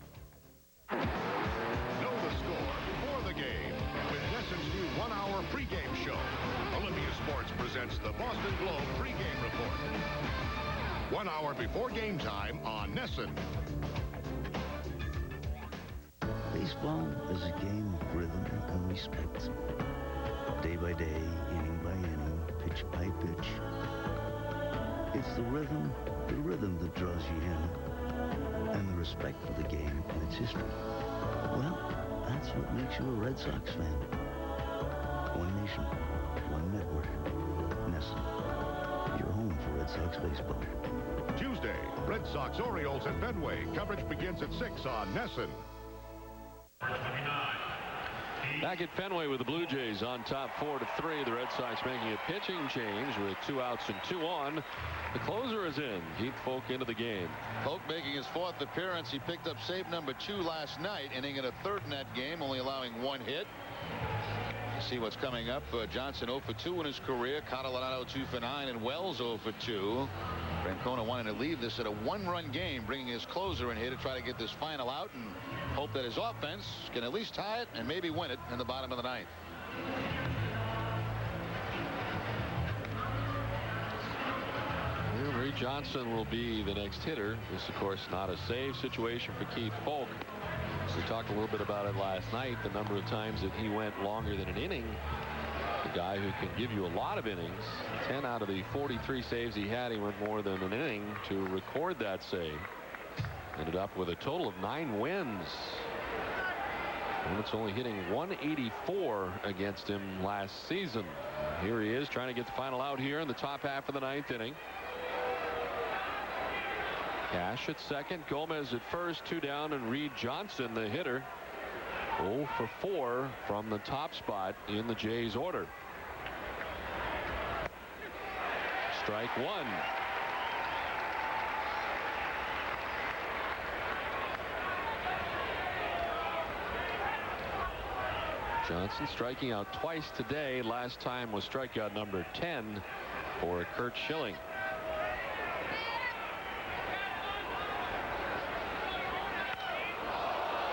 Know the score before the game with Nesson's new 1-hour pregame show. Olympia Sports presents the Boston Globe pregame report. 1 hour before game time on Nesson. Baseball is a game of rhythm and respect. Day by day, inning by inning, pitch by pitch. It's the rhythm that draws you in, and the respect for the game and its history. Well, that's what makes you a Red Sox fan. One nation, one network. Nesson, your home for Red Sox baseball. Tuesday, Red Sox Orioles at Fenway. Coverage begins at 6 on Nesson. Back at Fenway with the Blue Jays on top 4-3. The Red Sox making a pitching change with 2 outs and 2 on. The closer is in. Keith Folk into the game. Folk making his 4th appearance. He picked up save number 2 last night, inning in a 3rd in that game, only allowing 1 hit. See what's coming up. Johnson 0 for 2 in his career. Catalano 2 for 9, and Wells 0 for 2. Francona wanting to leave this at a 1-run game, bringing his closer in here to try to get this final out and hope that his offense can at least tie it and maybe win it in the bottom of the 9th. Reed Johnson will be the next hitter. This, of course, not a save situation for Keith Folk. We talked a little bit about it last night, the number of times that he went longer than an inning. The guy who can give you a lot of innings. 10 out of the 43 saves he had, he went more than an inning to record that save. Ended up with a total of 9 wins. And it's only hitting 184 against him last season. Here he is trying to get the final out here in the top half of the 9th inning. Cash at second, Gomez at first, 2 down, and Reed Johnson, the hitter, 0 for 4 from the top spot in the Jays order. Strike 1. Johnson striking out twice today. Last time was strikeout number 10 for Curt Schilling.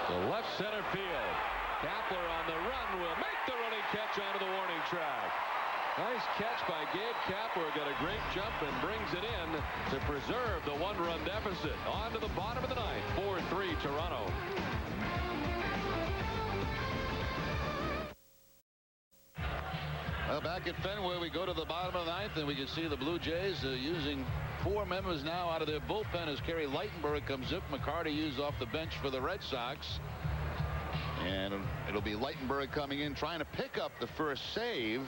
To left center field. Kapler on the run will make the running catch onto the warning track. Nice catch by Gabe Kapler. Got a great jump and brings it in to preserve the 1-run deficit. On to the bottom of the 9th. 4-3 Toronto. Well, back at Fenway, we go to the bottom of the 9th, and we can see the Blue Jays using 4 members now out of their bullpen as Kerry Lightenberg comes up. McCarty used off the bench for the Red Sox. And it'll be Lightenberg coming in trying to pick up the first save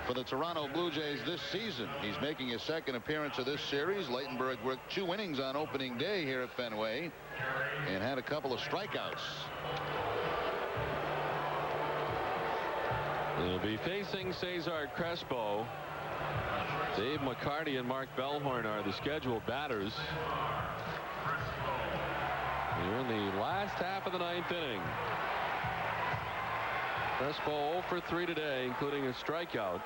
for the Toronto Blue Jays this season. He's making his 2nd appearance of this series. Lightenberg worked 2 innings on opening day here at Fenway and had a couple of strikeouts. He'll be facing Cesar Crespo. Dave McCarty and Mark Bellhorn are the scheduled batters. We're in the last half of the 9th inning. Crespo 0 for 3 today, including a strikeout.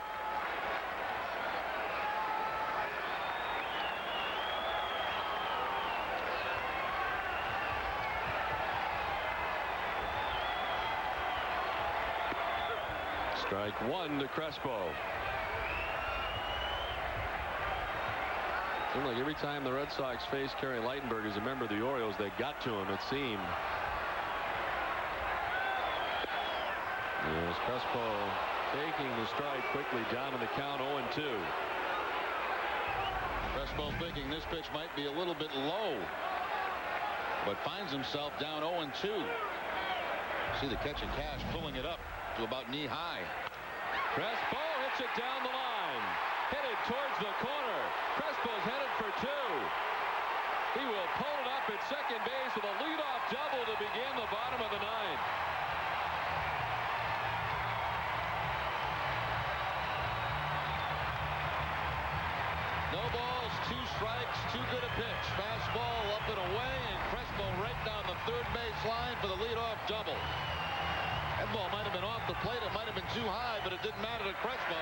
Strike 1 to Crespo. Seemed like every time the Red Sox faced Kerry Lightenberg as a member of the Orioles, they got to him, it seemed. Yes, Crespo taking the strike quickly down in the count 0-2. Crespo thinking this pitch might be a little bit low, but finds himself down 0-2. See the catch and cash pulling it up to about knee high. Crespo hits it down the line. Headed towards the corner. Crespo's headed for 2. He will pull it up at second base with a leadoff double to begin the bottom of the 9th. No balls, 2 strikes, too good a pitch. Fastball up and away, and Crespo right down the third base line for the leadoff double. That ball might have been off the plate. It might have been too high, but it didn't matter to Crespo.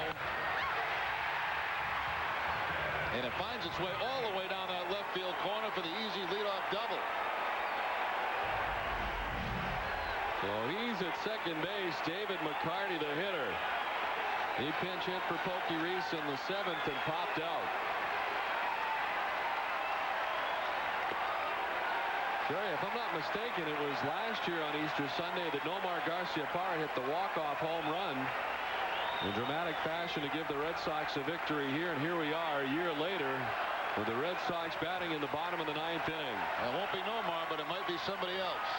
And it finds its way all the way down that left field corner for the easy leadoff double. So he's at second base. David McCarty, the hitter. He pinch hit for Pokey Reese in the 7th and popped out. Jerry, if I'm not mistaken, it was last year on Easter Sunday that Nomar Garciaparra hit the walk-off home run in dramatic fashion to give the Red Sox a victory here. And here we are a year later with the Red Sox batting in the bottom of the 9th inning. It won't be Nomar, but it might be somebody else.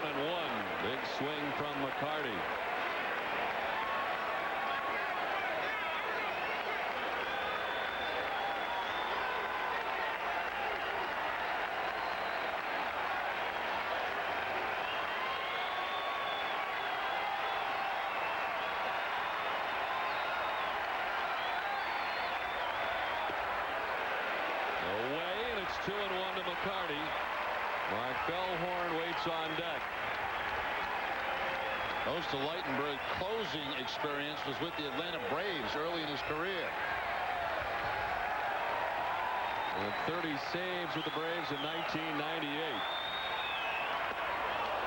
1-1. Big swing from McCarty. Away, and it's 2-1 to McCarty. Mark Bellhorn waits on deck. Most of Lightenberg's closing experience was with the Atlanta Braves early in his career. And 30 saves with the Braves in 1998.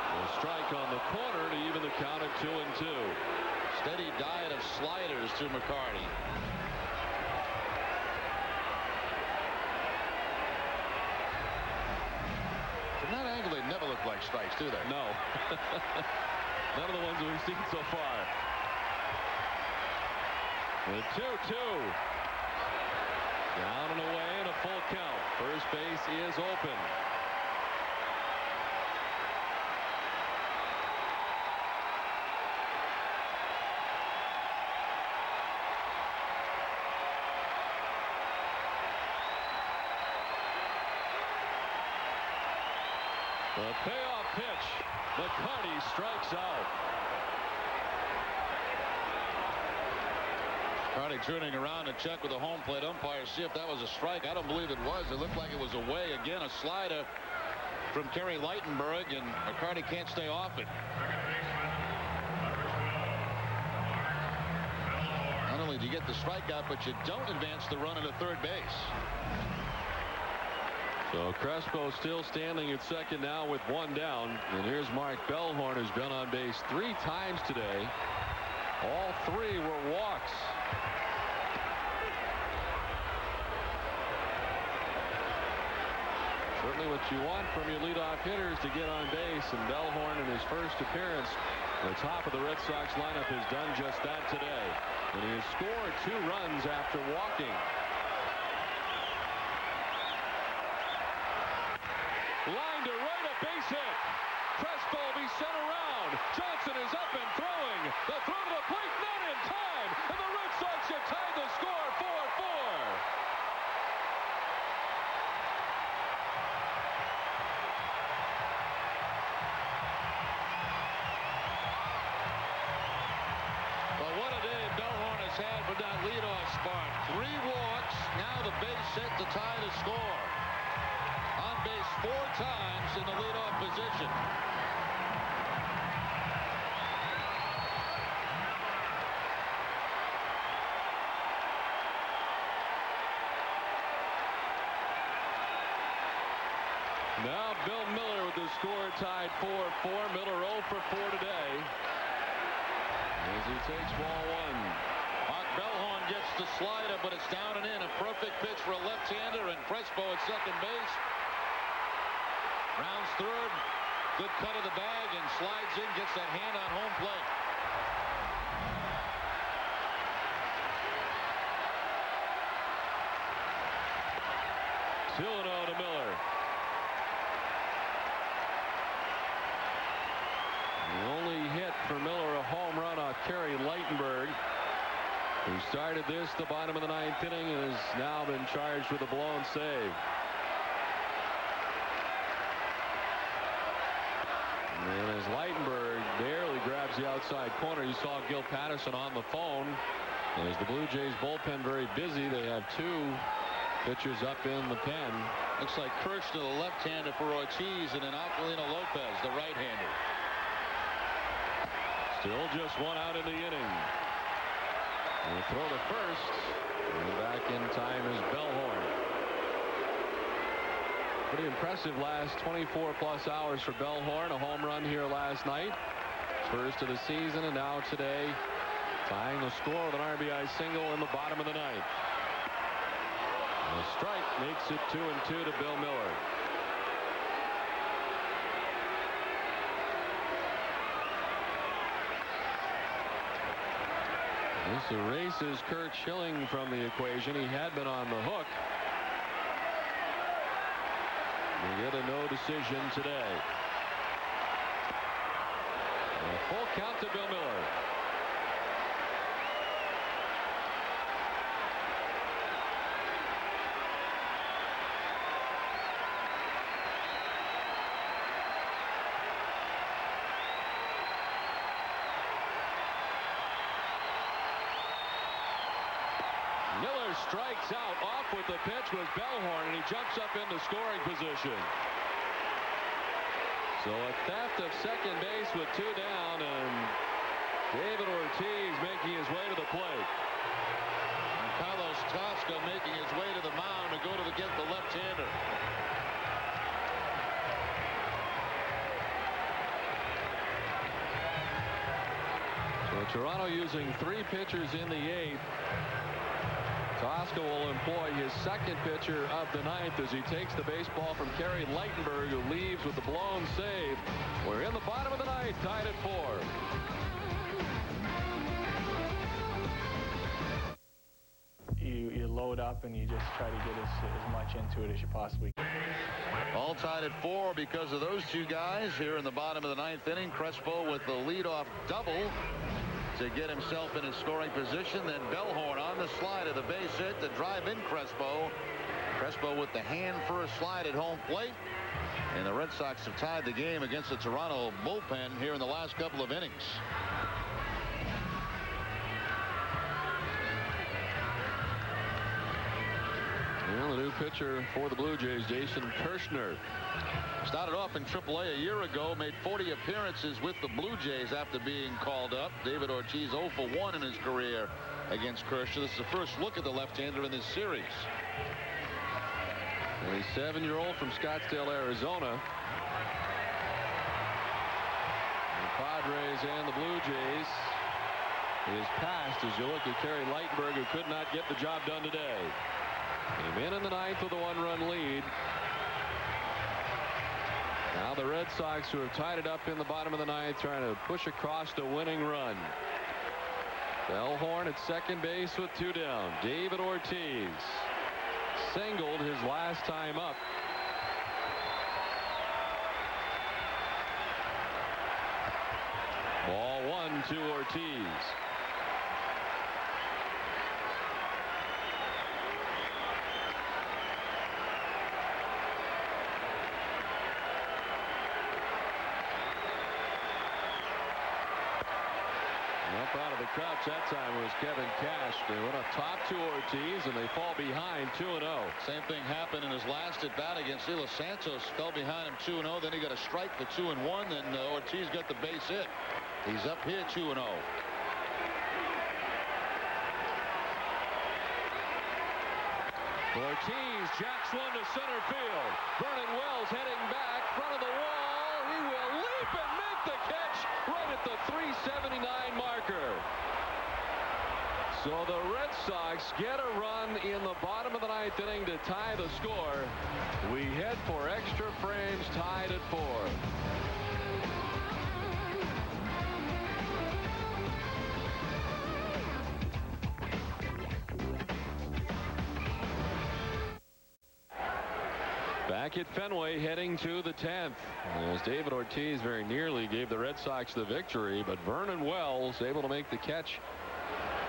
A strike on the corner to even the count at 2-2. Steady diet of sliders to McCarty. From that angle, they never look like strikes, do they? No. None of the ones we've seen so far. The 2-2. Down and away and a full count. First base is open. The payoff pitch. McCarty strikes out. McCarty turning around to check with the home plate umpire, see if that was a strike. I don't believe it was. It looked like it was away. Again, a slider from Kerry Lightenberg, and McCarty can't stay off it. Not only do you get the strikeout, but you don't advance the run into third base. So Crespo still standing at second now with 1 down. And here's Mark Bellhorn, who's been on base 3 times today. All 3 were walks. Certainly what you want from your leadoff hitters to get on base. And Bellhorn, in his first appearance, the top of the Red Sox lineup, has done just that today. And he has scored 2 runs after walking. Line to right, a base hit. Crespo will be sent around. Johnson is up and throwing. The throw to the plate, not in time. And the Red Sox have tied the score 4-4. tie the score. On base 4 times in the leadoff position. Now Bill Miller with the score tied 4-4. Miller 0 for 4 today as he takes ball 1. Mark Bellhorn gets the slider, but it's down and in. A perfect pitch for a left-hander, and Crespo at second base. Rounds third. Good cut of the bag and slides in, gets that hand on home plate. Two 2-0 to Miller. The only hit for Miller, a home run off Kerry Lightenberg, who started this the bottom of the 9th inning and has now been charged with a blown save. And as Lightenberg barely grabs the outside corner, you saw Gil Patterson on the phone. As the Blue Jays bullpen very busy, they have 2 pitchers up in the pen. Looks like Kirshner, the left-hander for Ortiz, and then Aquilino Lopez, the right-hander. Still just 1 out in the inning. And the throw to first. And back in time is Bellhorn. Pretty impressive last 24+ hours for Bellhorn. A home run here last night. First of the season, and now today tying the score with an RBI single in the bottom of the 9th. And a strike makes it 2-2 to Bill Miller. This erases Curt Schilling from the equation. He had been on the hook. We get a no decision today. And a full count to Bill Miller. Miller strikes out. Off with the pitch was Bellhorn, and he jumps up into scoring position. So a theft of second base with 2 down, and David Ortiz making his way to the plate. And Carlos Tosca making his way to the mound to go to get the left-hander. So Toronto using 3 pitchers in the 8th. Tosca will employ his second pitcher of the 9th as he takes the baseball from Kerry Lightenberg, who leaves with the blown save. We're in the bottom of the 9th, tied at 4. You load up and you just try to get as much into it as you possibly can. All tied at 4 because of those 2 guys here in the bottom of the 9th inning. Crespo with the leadoff double to get himself in a scoring position. Then Bellhorn on the slide of the base hit to drive in Crespo. Crespo with the hand first slide at home plate. And the Red Sox have tied the game against the Toronto bullpen here in the last couple of innings. Well, the new pitcher for the Blue Jays, Jason Kirshner. Started off in AAA a year ago, made 40 appearances with the Blue Jays after being called up. David Ortiz 0 for 1 in his career against Kirshner. This is the first look at the left-hander in this series. A 7-year-old from Scottsdale, Arizona. The Padres and the Blue Jays is passed as you look at Kerry Lightenberg, who could not get the job done today. Came in the 9th with a 1-run lead. Now the Red Sox, who have tied it up in the bottom of the 9th, trying to push across the winning run. Bellhorn at second base with 2 down. David Ortiz singled his last time up. Ball 1 to Ortiz. Out of the crouch that time was Kevin Cash. They went up top to Ortiz, and they fall behind 2-0. Same thing happened in his last at bat against De Los Santos. Fell behind him 2-0. Then he got a strike for 2-1. Then Ortiz got the base hit. He's up here 2-0. Ortiz jacks one to center field. Vernon Wells heading back, front of the wall. He will leap and make the catch right at the 379 marker. So the Red Sox get a run in the bottom of the 9th inning to tie the score. We head for extra frames, tied at 4. Back at Fenway, heading to the 10th. As David Ortiz very nearly gave the Red Sox the victory, but Vernon Wells able to make the catch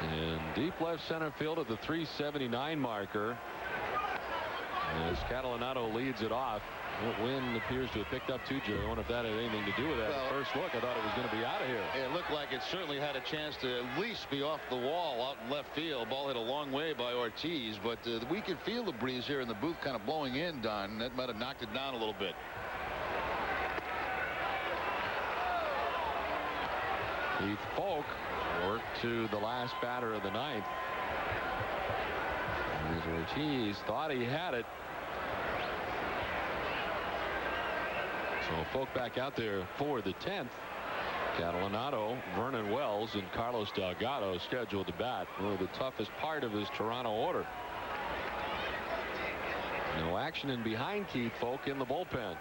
in deep left center field at the 379 marker. As Catalanato leads it off. That wind appears to have picked up too, Jerry. I wonder if that had anything to do with that. Well, at first look, I thought it was going to be out of here. It looked like it certainly had a chance to at least be off the wall out in left field. Ball hit a long way by Ortiz, but we could feel the breeze here in the booth kind of blowing in, Don. That might have knocked it down a little bit. Keith Folk worked to the last batter of the 9th. As Ortiz thought he had it. So Folk back out there for the 10th. Catalanato, Vernon Wells, and Carlos Delgado scheduled to bat. One of the toughest part of his Toronto order. No action in behind Keith Folk in the bullpen.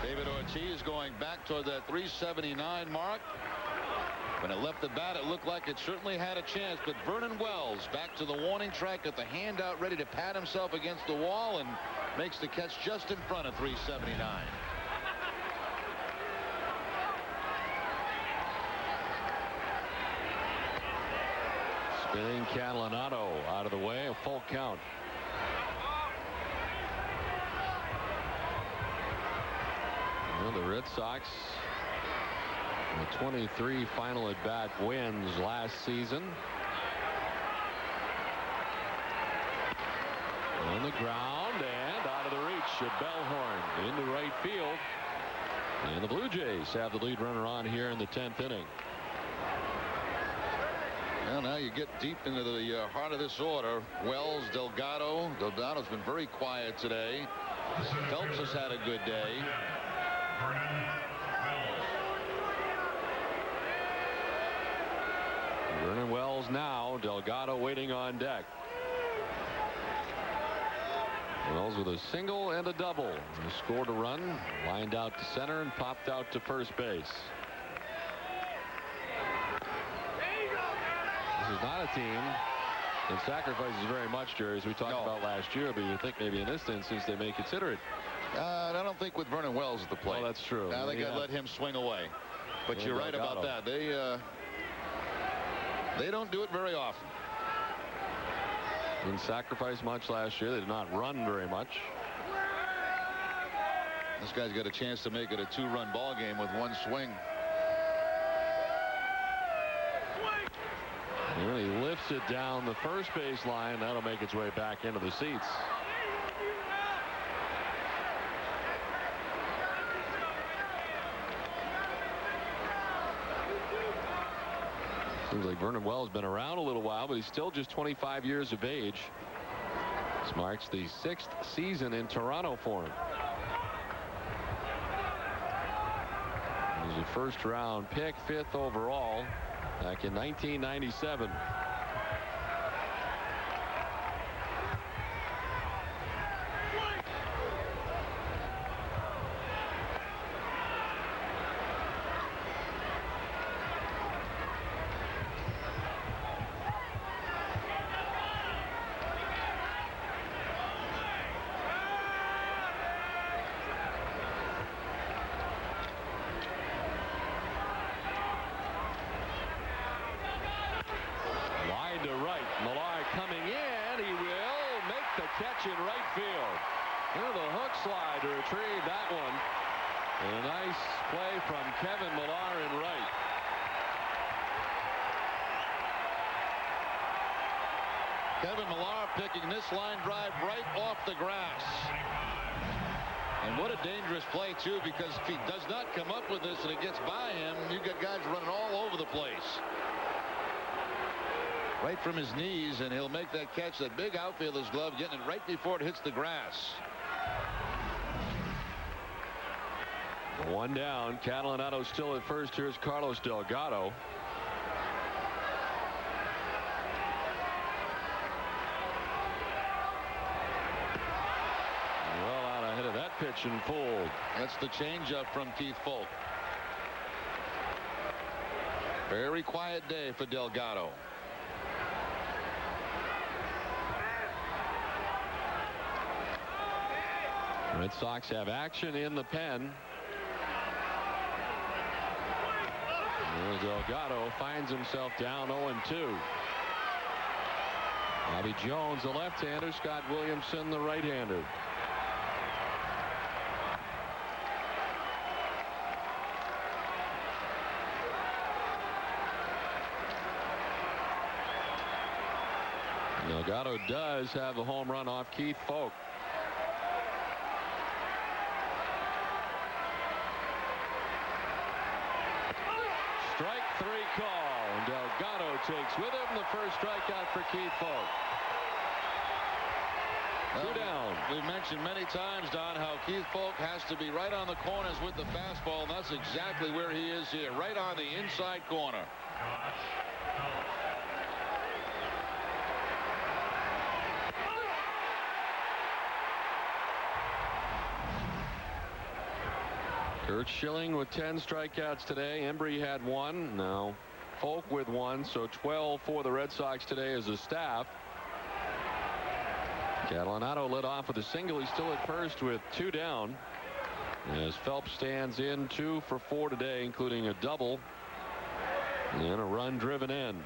David Ortiz going back toward that 379 mark. When it left the bat, it looked like it certainly had a chance, but Vernon Wells back to the warning track at the handout, ready to pat himself against the wall, and makes the catch just in front of 379. Spinning Catalanato out of the way, a full count. Well, the Red Sox, the 23 final at bat wins last season. On the ground and out of the reach of Bellhorn into right field. And the Blue Jays have the lead runner on here in the 10th inning. Well, now you get deep into the heart of this order. Wells, Delgado. Delgado's been very quiet today. Phelps has had a good day. Vernon Wells now. Delgado waiting on deck. Wells with a single and a double. He scored a run, lined out to center, and popped out to first base. This is not a team that sacrifices very much, Jerry, as we talked about last year, but you think maybe in this instance they may consider it. I don't think with Vernon Wells at the plate. Oh, that's true. I think I'd let him swing away. But you're right about that. They don't do it very often. Didn't sacrifice much last year. They did not run very much. This guy's got a chance to make it a 2-run ball game with one swing. He really lifts it down the first base line. That'll make its way back into the seats. Seems like Vernon Wells has been around a little while, but he's still just 25 years of age. This marks the 6th season in Toronto for him. He was a first-round pick, 5th overall back in 1997. And a nice play from Kevin Millar in right. Kevin Millar picking this line drive right off the grass. And what a dangerous play, too, because if he does not come up with this and it gets by him, you've got guys running all over the place. Right from his knees, and he'll make that catch, that big outfielder's glove, getting it right before it hits the grass. One down. Catalanato still at first. Here's Carlos Delgado. Well out ahead of that pitch and pulled. That's the changeup from Keith Folk. Very quiet day for Delgado. Red Sox have action in the pen. Delgado finds himself down 0-2. Bobby Jones, the left-hander. Scott Williamson, the right-hander. Delgado does have a home run off Keith Folk. Strike 3 call, and Delgado takes with him the first strikeout for Keith Folk. Two down. We've mentioned many times, Don, how Keith Folk has to be right on the corners with the fastball, and that's exactly where he is here, right on the inside corner. Curt Schilling with 10 strikeouts today. Embry had 1. Now Folk with 1, so 12 for the Red Sox today as a staff. Catalanato led off with a single. He's still at first with 2 down. As Phelps stands in 2 for 4 today, including a double and a run driven in.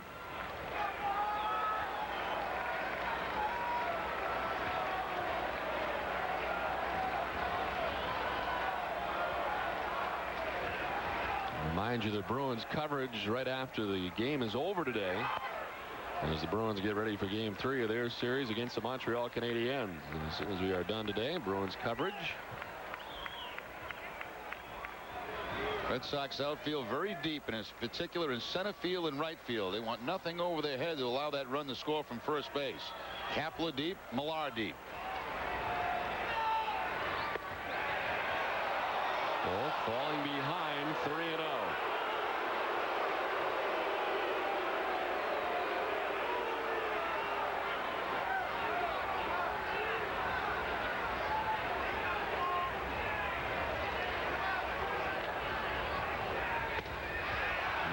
Remind you, the Bruins coverage right after the game is over today, as the Bruins get ready for Game 3 of their series against the Montreal Canadiens. And as soon as we are done today, Bruins coverage. Red Sox outfield very deep, and in particular in center field and right field. They want nothing over their head to allow that run to score from first base. Kapler deep, Millar deep. Both falling behind 3-0.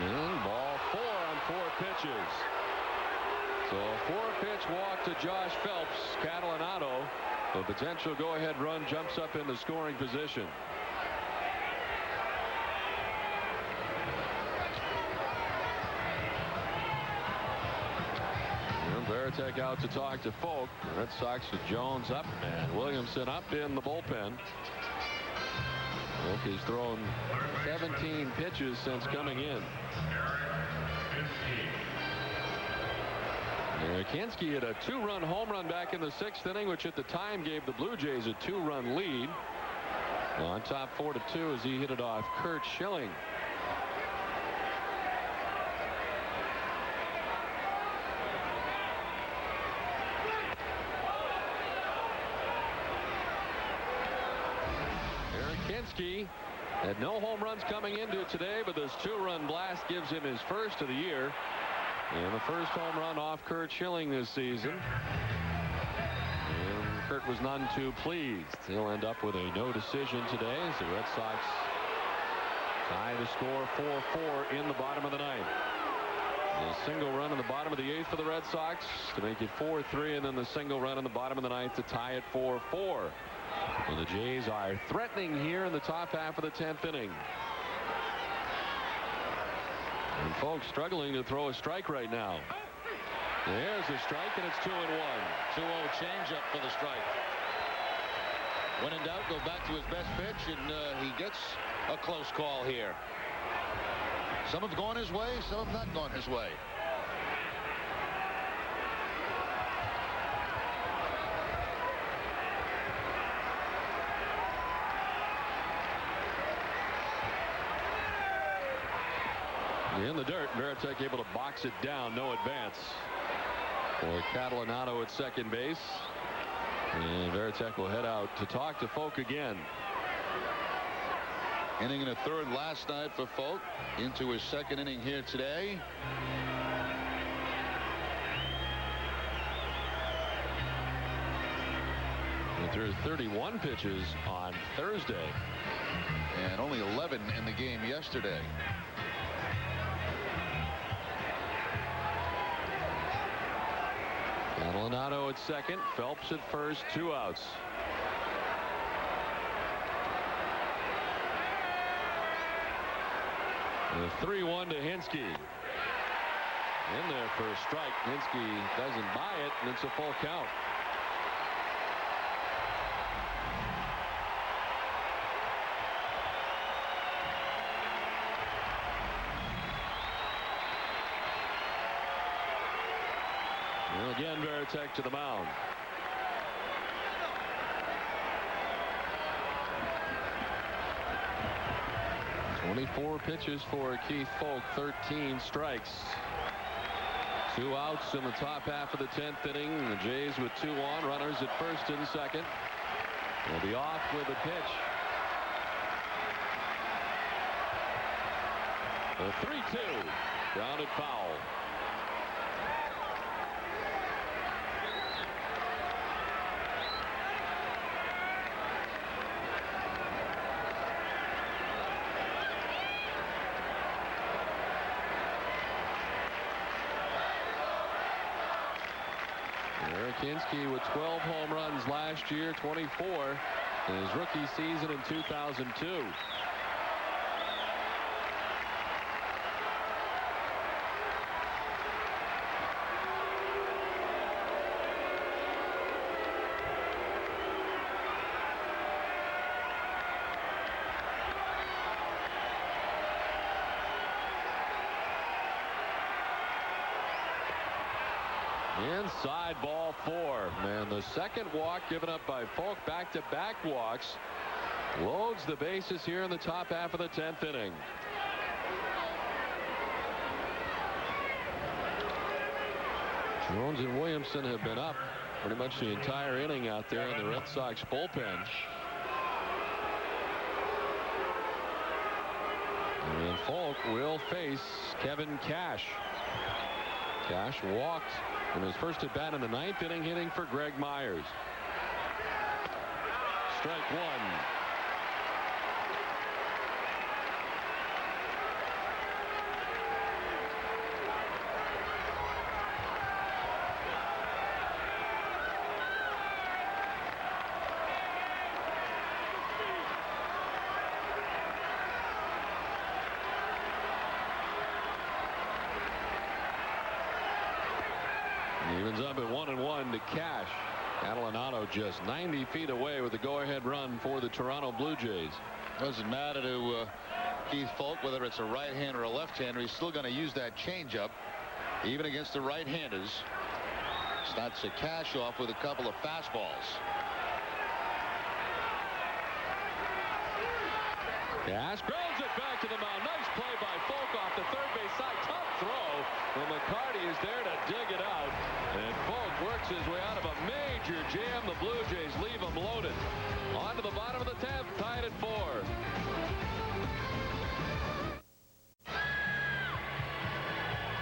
And ball 4 on 4 pitches. So a 4-pitch walk to Josh Phelps. Catalanato, the potential go-ahead run, jumps up into scoring position. Veritek out to talk to Folk. The Red Sox with Jones up and Williamson up in the bullpen. Folk has thrown 17 pitches since coming in. Kinski hit a 2-run home run back in the 6th inning, which at the time gave the Blue Jays a 2-run lead. On top 4-2 as he hit it off Curt Schilling. Kinski had no home runs coming into today, but this 2-run blast gives him his first of the year, and the first home run off Curt Schilling this season. And Curt was none too pleased. He'll end up with a no decision today as the Red Sox tie the score 4-4 in the bottom of the 9th. A single run in the bottom of the 8th for the Red Sox to make it 4-3, and then the single run in the bottom of the 9th to tie it 4-4. And the Jays are threatening here in the top half of the 10th inning. And folks struggling to throw a strike right now. There's a strike, and it's 2-1. 2-0 changeup for the strike. When in doubt, go back to his best pitch, and he gets a close call here. Some have gone his way, some have not gone his way. In the dirt, Veritek able to box it down. No advance for Catalanato at second base. And Veritek will head out to talk to Folk again. Inning and a third last night for Folk. Into his second inning here today. He threw 31 pitches on Thursday. And only 11 in the game yesterday. Catalanato at second. Phelps at first. 2 outs. The 3-1 to Hinske. In there for a strike. Hinske doesn't buy it, and it's a full count. And again, Veritek to the mound. Four pitches for Keith Folk, 13 strikes. 2 outs in the top half of the 10th inning. The Jays with 2 on, runners at first and second. They'll be off with a pitch. The 3-2, grounded foul. Hinske with 12 home runs last year, 24 in his rookie season in 2002. Inside, ball 4. Man, the second walk given up by Folk. Back-to-back walks. Loads the bases here in the top half of the 10th inning. Jones and Williamson have been up pretty much the entire inning out there in the Red Sox bullpen. And Folk will face Kevin Cash. Cash walked in his first at bat in the 9th inning, hitting for Greg Myers. Strike 1. Evens up at 1-1 to Cash. Catalanato just 90 feet away with the go-ahead run for the Toronto Blue Jays. Doesn't matter to Keith Folk whether it's a right-hander or a left-hander. He's still going to use that changeup even against the right-handers. Starts a Cash off with a couple of fastballs. Cash grounds it back to the mound. Nice play by Folk off the third base side. Tough throw. Well, McCarty is there to dig it out. And Folk works his way out of a major jam. The Blue Jays leave him loaded. On to the bottom of the 10th, tied at 4.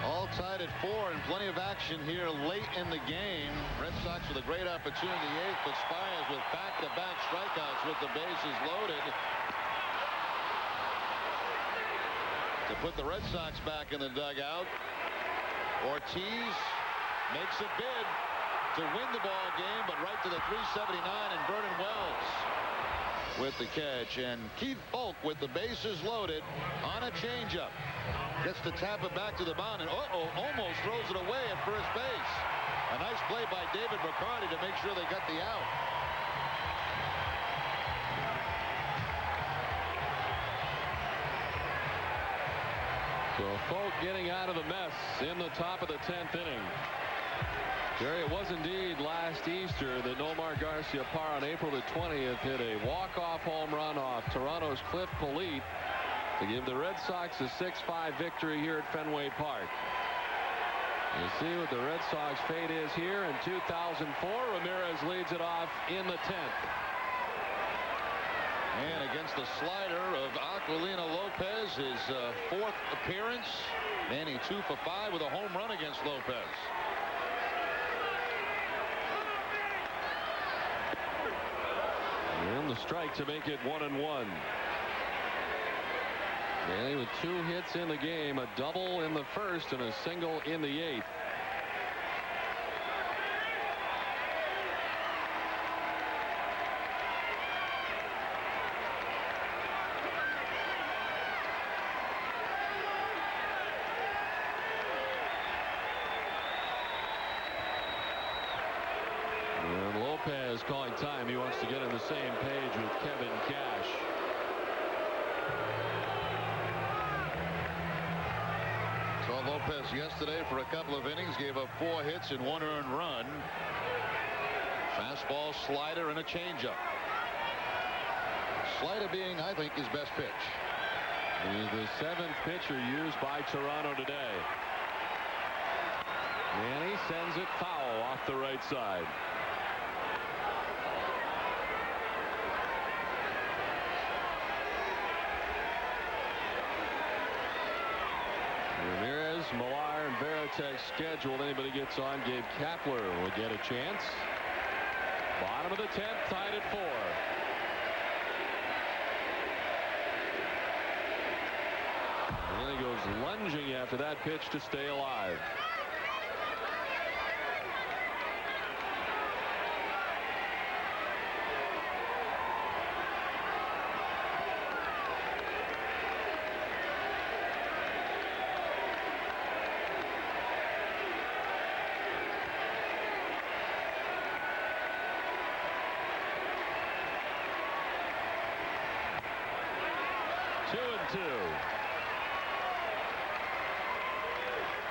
All tied at 4 and plenty of action here late in the game. Red Sox with a great opportunity 8th, but Spires with back-to-back strikeouts with the bases loaded. To put the Red Sox back in the dugout. Ortiz makes a bid to win the ball game, but right to the 379, and Vernon Wells with the catch. And Keith Folk with the bases loaded on a changeup. Gets to tap it back to the mound, and almost throws it away at first base. A nice play by David McCarty to make sure they got the out. So Folk getting out of the mess in the top of the 10th inning. Jerry, it was indeed last Easter that Nomar Garciaparra on April the 20th hit a walk-off home run off Toronto's Cliff Polite to give the Red Sox a 6-5 victory here at Fenway Park. You see what the Red Sox fate is here. In 2004, Ramirez leads it off in the 10th. And against the slider of Aquilino Lopez, his fourth appearance. Manny 2 for 5 with a home run against Lopez. And the strike to make it 1-1. Manny with 2 hits in the game, a double in the first and a single in the 8th. And Lopez calling time. He wants to get on the same page with Kevin Cash. Saw Lopez yesterday for a couple of innings, gave up 4 hits and 1 earned run. Fastball, slider, and a changeup. Slider being, I think, his best pitch. He's the 7th pitcher used by Toronto today. Manny sends it foul off the right side. Ramirez, Millar, and Veritek scheduled. Anybody gets on, Gabe Kapler will get a chance. Bottom of the 10th, tied at 4. And then he goes lunging after that pitch to stay alive.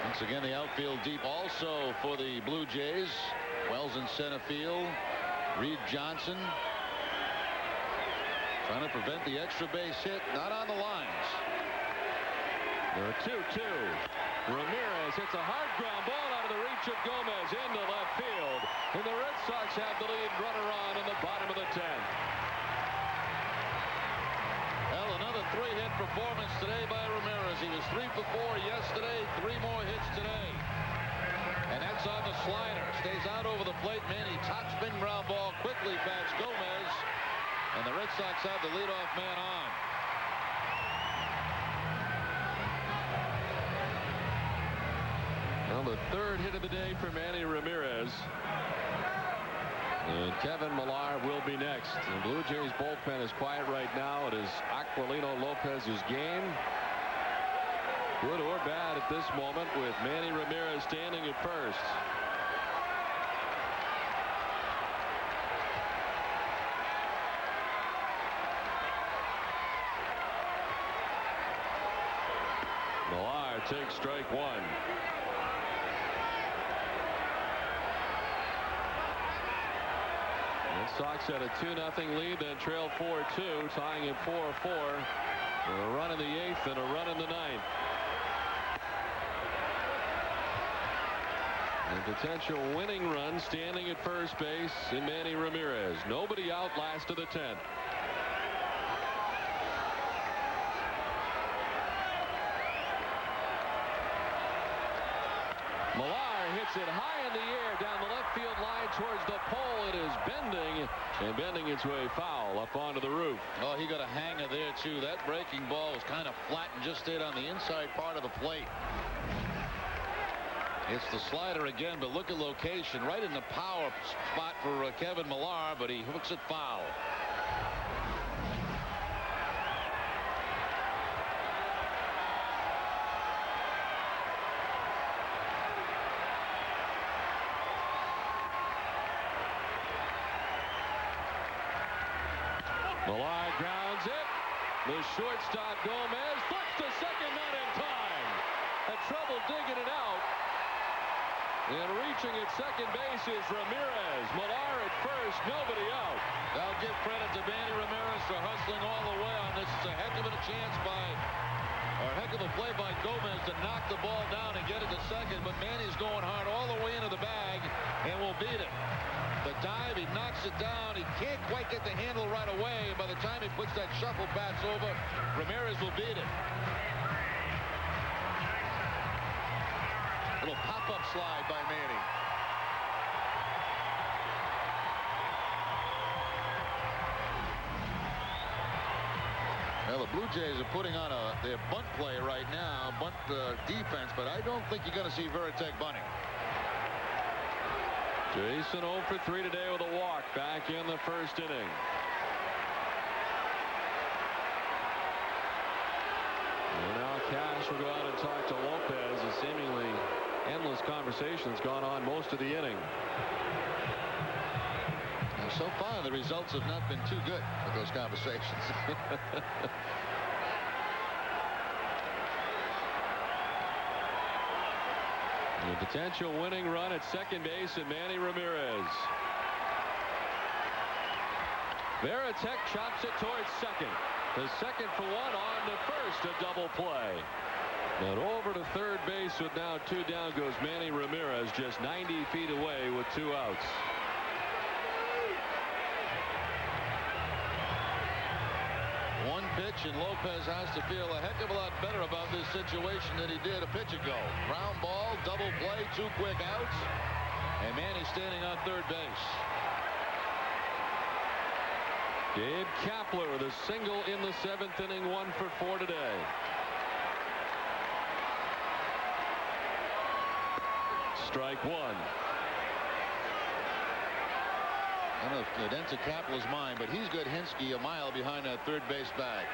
Once again, the outfield deep also for the Blue Jays. Wells in center field. Reed Johnson trying to prevent the extra base hit. Not on the lines. There are 2-2. Ramirez hits a hard ground ball out of the reach of Gomez into left field. And the Red Sox have the lead runner on in the bottom of the 10th. Well, another 3-hit performance today by Ramirez. He was 3 for 4 yesterday, 3 more hits today. And that's on the slider. Stays out over the plate. Manny top spin ground ball quickly past Gomez. And the Red Sox have the leadoff man on. Well, the 3rd hit of the day for Manny Ramirez. And Kevin Millar will be next. The Blue Jays bullpen is quiet right now. It is Aquilino Lopez's game. Good or bad at this moment with Manny Ramirez standing at first. Millar takes strike 1. Sox had a 2-0 lead, then trailed 4-2, tying at 4-4. With a run in the 8th and a run in the 9th. A potential winning run standing at first base in Manny Ramirez. Nobody out last of the 10th. Millar hits it high in the air down the left field line towards the pole. It is bending and bending its way foul up onto the roof. Oh, he got a hanger there too. That breaking ball was kind of flat and just stayed on the inside part of the plate. It's the slider again, but look at location right in the power spot for Kevin Millar, but he hooks it foul. Millar grounds it. The shortstop Gomez flips to second, not in time. Had trouble digging it out. And reaching at second base is Ramirez. Millar at first, nobody out. I'll give credit to Manny Ramirez for hustling all the way on this. It's a heck of a chance or a heck of a play by Gomez to knock the ball down and get it to second. But Manny's going hard all the way into the bag and will beat it. The dive, he knocks it down. He can't quite get the handle right away. By the time he puts that shuffle pass over, Ramirez will beat it. Little pop-up slide by Manny. Well, the Blue Jays are putting on their bunt play right now, bunt defense, but I don't think you're going to see Veritek bunting. Jason 0 for 3 today with a walk back in the first inning. And now Cash will go out and talk to Lopez. A seemingly endless conversation's gone on most of the inning. And so far, the results have not been too good with those conversations. A potential winning run at second base and Manny Ramirez. Veritek chops it towards second. The second for one, on to first, a double play. But over to third base with now 2 down goes Manny Ramirez, just 90 feet away with 2 outs. One pitch, and Lopez has to feel a heck of a lot better about this situation than he did a pitch ago. Ground ball, double play, 2 quick outs, and Manny standing on third base. Gabe Kapler with a single in the 7th inning, 1 for 4 today. Strike 1. I don't know if it enters Kapler's mind, but he's got Hinsky a mile behind that third base bag.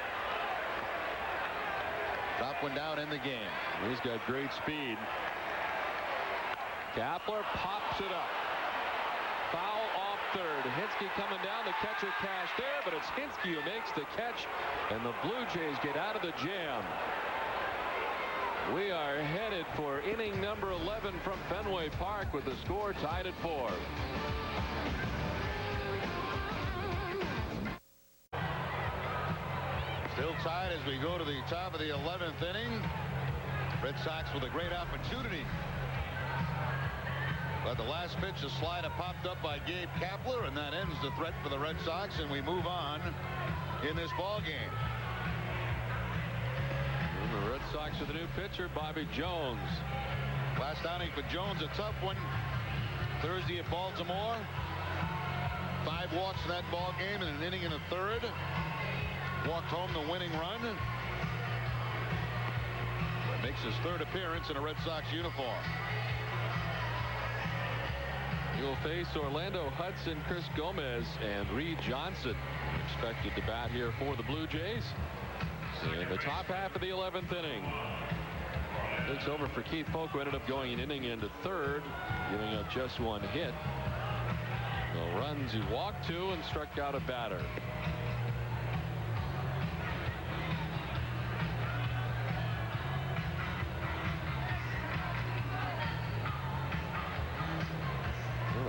Top one down in the game. He's got great speed. Kapler pops it up. Foul off third. Hinsky coming down. The catcher Cash there, but it's Hinsky who makes the catch, and the Blue Jays get out of the jam. We are headed for inning number 11 from Fenway Park with the score tied at 4. Still tied as we go to the top of the 11th inning. Red Sox with a great opportunity. But the last pitch, a slider popped up by Gabe Kapler, and that ends the threat for the Red Sox, and we move on in this ball game. And the Red Sox with a new pitcher, Bobby Jones. Last outing for Jones, a tough one. Thursday at Baltimore. 5 walks in that ball game and an inning in the third. Walked home the winning run. That makes his 3rd appearance in a Red Sox uniform. He'll face Orlando Hudson, Chris Gomez, and Reed Johnson expected to bat here for the Blue Jays in the top half of the 11th inning. Takes over for Keith Polk, who ended up going an inning into third, giving up just 1 hit. No runs, he walked 2 and struck out a batter.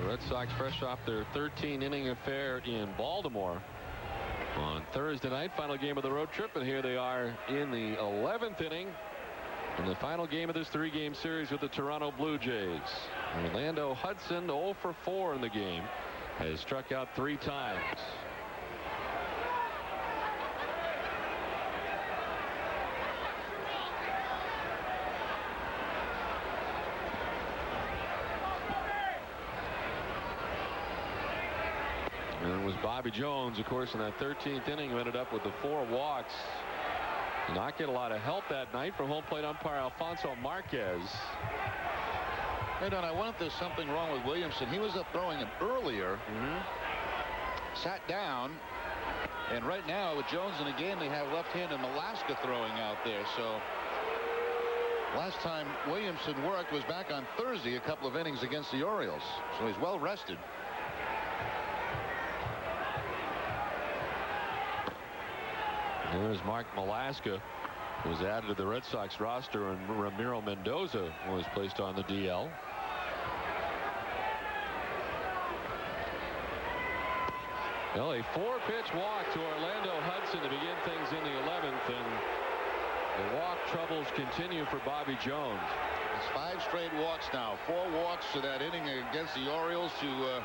Red Sox fresh off their 13-inning affair in Baltimore on Thursday night, final game of the road trip, and here they are in the 11th inning in the final game of this 3-game series with the Toronto Blue Jays. Orlando Hudson, 0 for 4 in the game, has struck out 3 times. And it was Bobby Jones, of course, in that 13th inning, who ended up with the 4 walks. Did not get a lot of help that night from home plate umpire Alfonso Marquez. Hey, Don, I wonder if there's something wrong with Williamson. He was up throwing him earlier. Sat down. And right now, with Jones in the game, they have left-handed Alaska throwing out there. So last time Williamson worked was back on Thursday, a couple of innings against the Orioles. So he's well rested. There's Mark Malaska, who was added to the Red Sox roster, and Ramiro Mendoza was placed on the DL. Well, a 4-pitch walk to Orlando Hudson to begin things in the 11th, and the walk troubles continue for Bobby Jones. It's 5 straight walks now. 4 walks to that inning against the Orioles to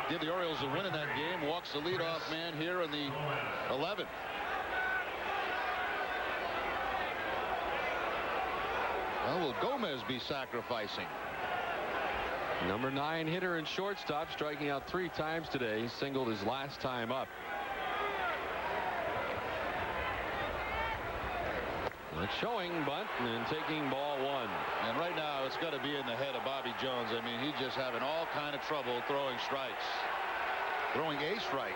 give the Orioles a win in that game. Walks the leadoff man here in the 11th. Well, will Gomez be sacrificing? Number 9 hitter and shortstop, striking out 3 times today. He singled his last time up. It's showing bunt and taking ball 1. And right now it's got to be in the head of Bobby Jones. I mean, he's just having all kind of trouble throwing strikes. Throwing a strike.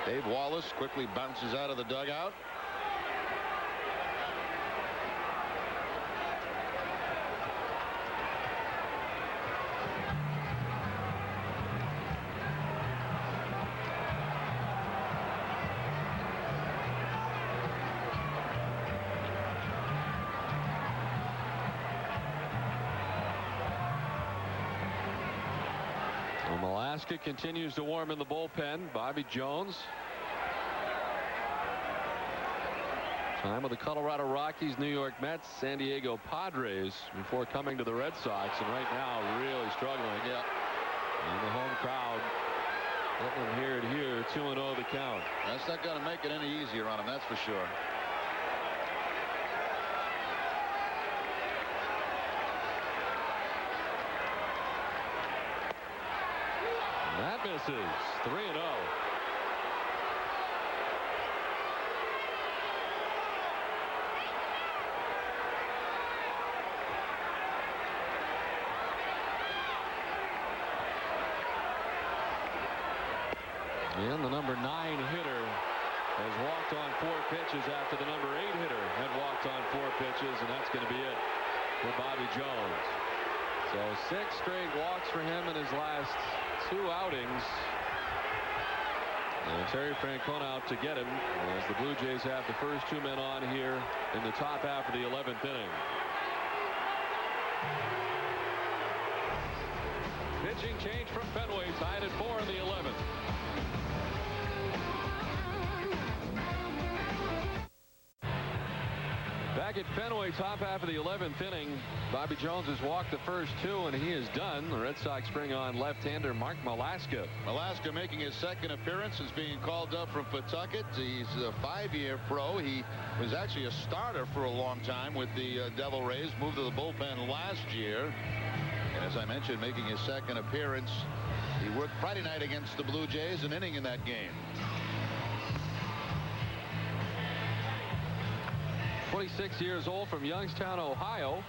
Dave Wallace quickly bounces out of the dugout. Alaska continues to warm in the bullpen. Bobby Jones. Time with the Colorado Rockies, New York Mets, San Diego Padres before coming to the Red Sox, and right now really struggling. Yeah. And the home crowd letting them hear it here. 2-0 the count. That's not going to make it any easier on him, that's for sure. That misses. 3-0. And the number 9 hitter has walked on 4 pitches after the number 8 hitter had walked on 4 pitches, and that's going to be it for Bobby Jones. So 6 straight walks for him in his last 2 outings. And Terry Francona out to get him as the Blue Jays have the first 2 men on here in the top half of the 11th inning. Pitching change from Fenway, tied at 4 in the 11th. Back at Fenway, top half of the 11th inning. Bobby Jones has walked the first 2, and he is done. The Red Sox bring on left-hander Mark Malaska. Malaska making his 2nd appearance is being called up from Pawtucket. He's a 5-year pro. He was actually a starter for a long time with the Devil Rays. Moved to the bullpen last year. And as I mentioned, making his 2nd appearance. He worked Friday night against the Blue Jays, an inning in that game. 26 years old, from Youngstown, Ohio.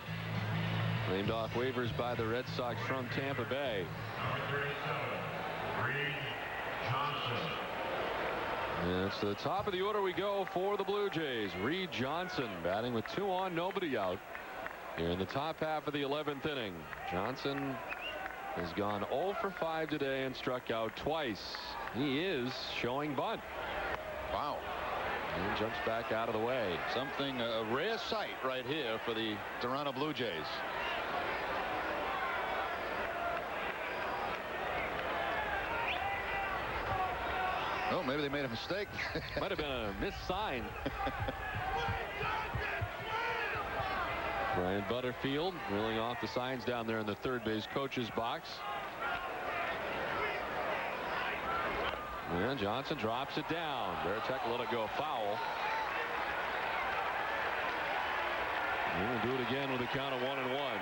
Named off waivers by the Red Sox from Tampa Bay. And it's to the top of the order we go for the Blue Jays. Reed Johnson batting with 2 on, nobody out here in the top half of the 11th inning. Johnson has gone 0 for 5 today and struck out twice. He is showing bunt. Wow. And jumps back out of the way. Something, a rare sight right here for the Toronto Blue Jays. Oh, maybe they made a mistake. Might have been a missed sign. Brian Butterfield reeling off the signs down there in the third base coach's box. And Johnson drops it down. Veritek let it go foul. And we'll do it again with a count of 1-1.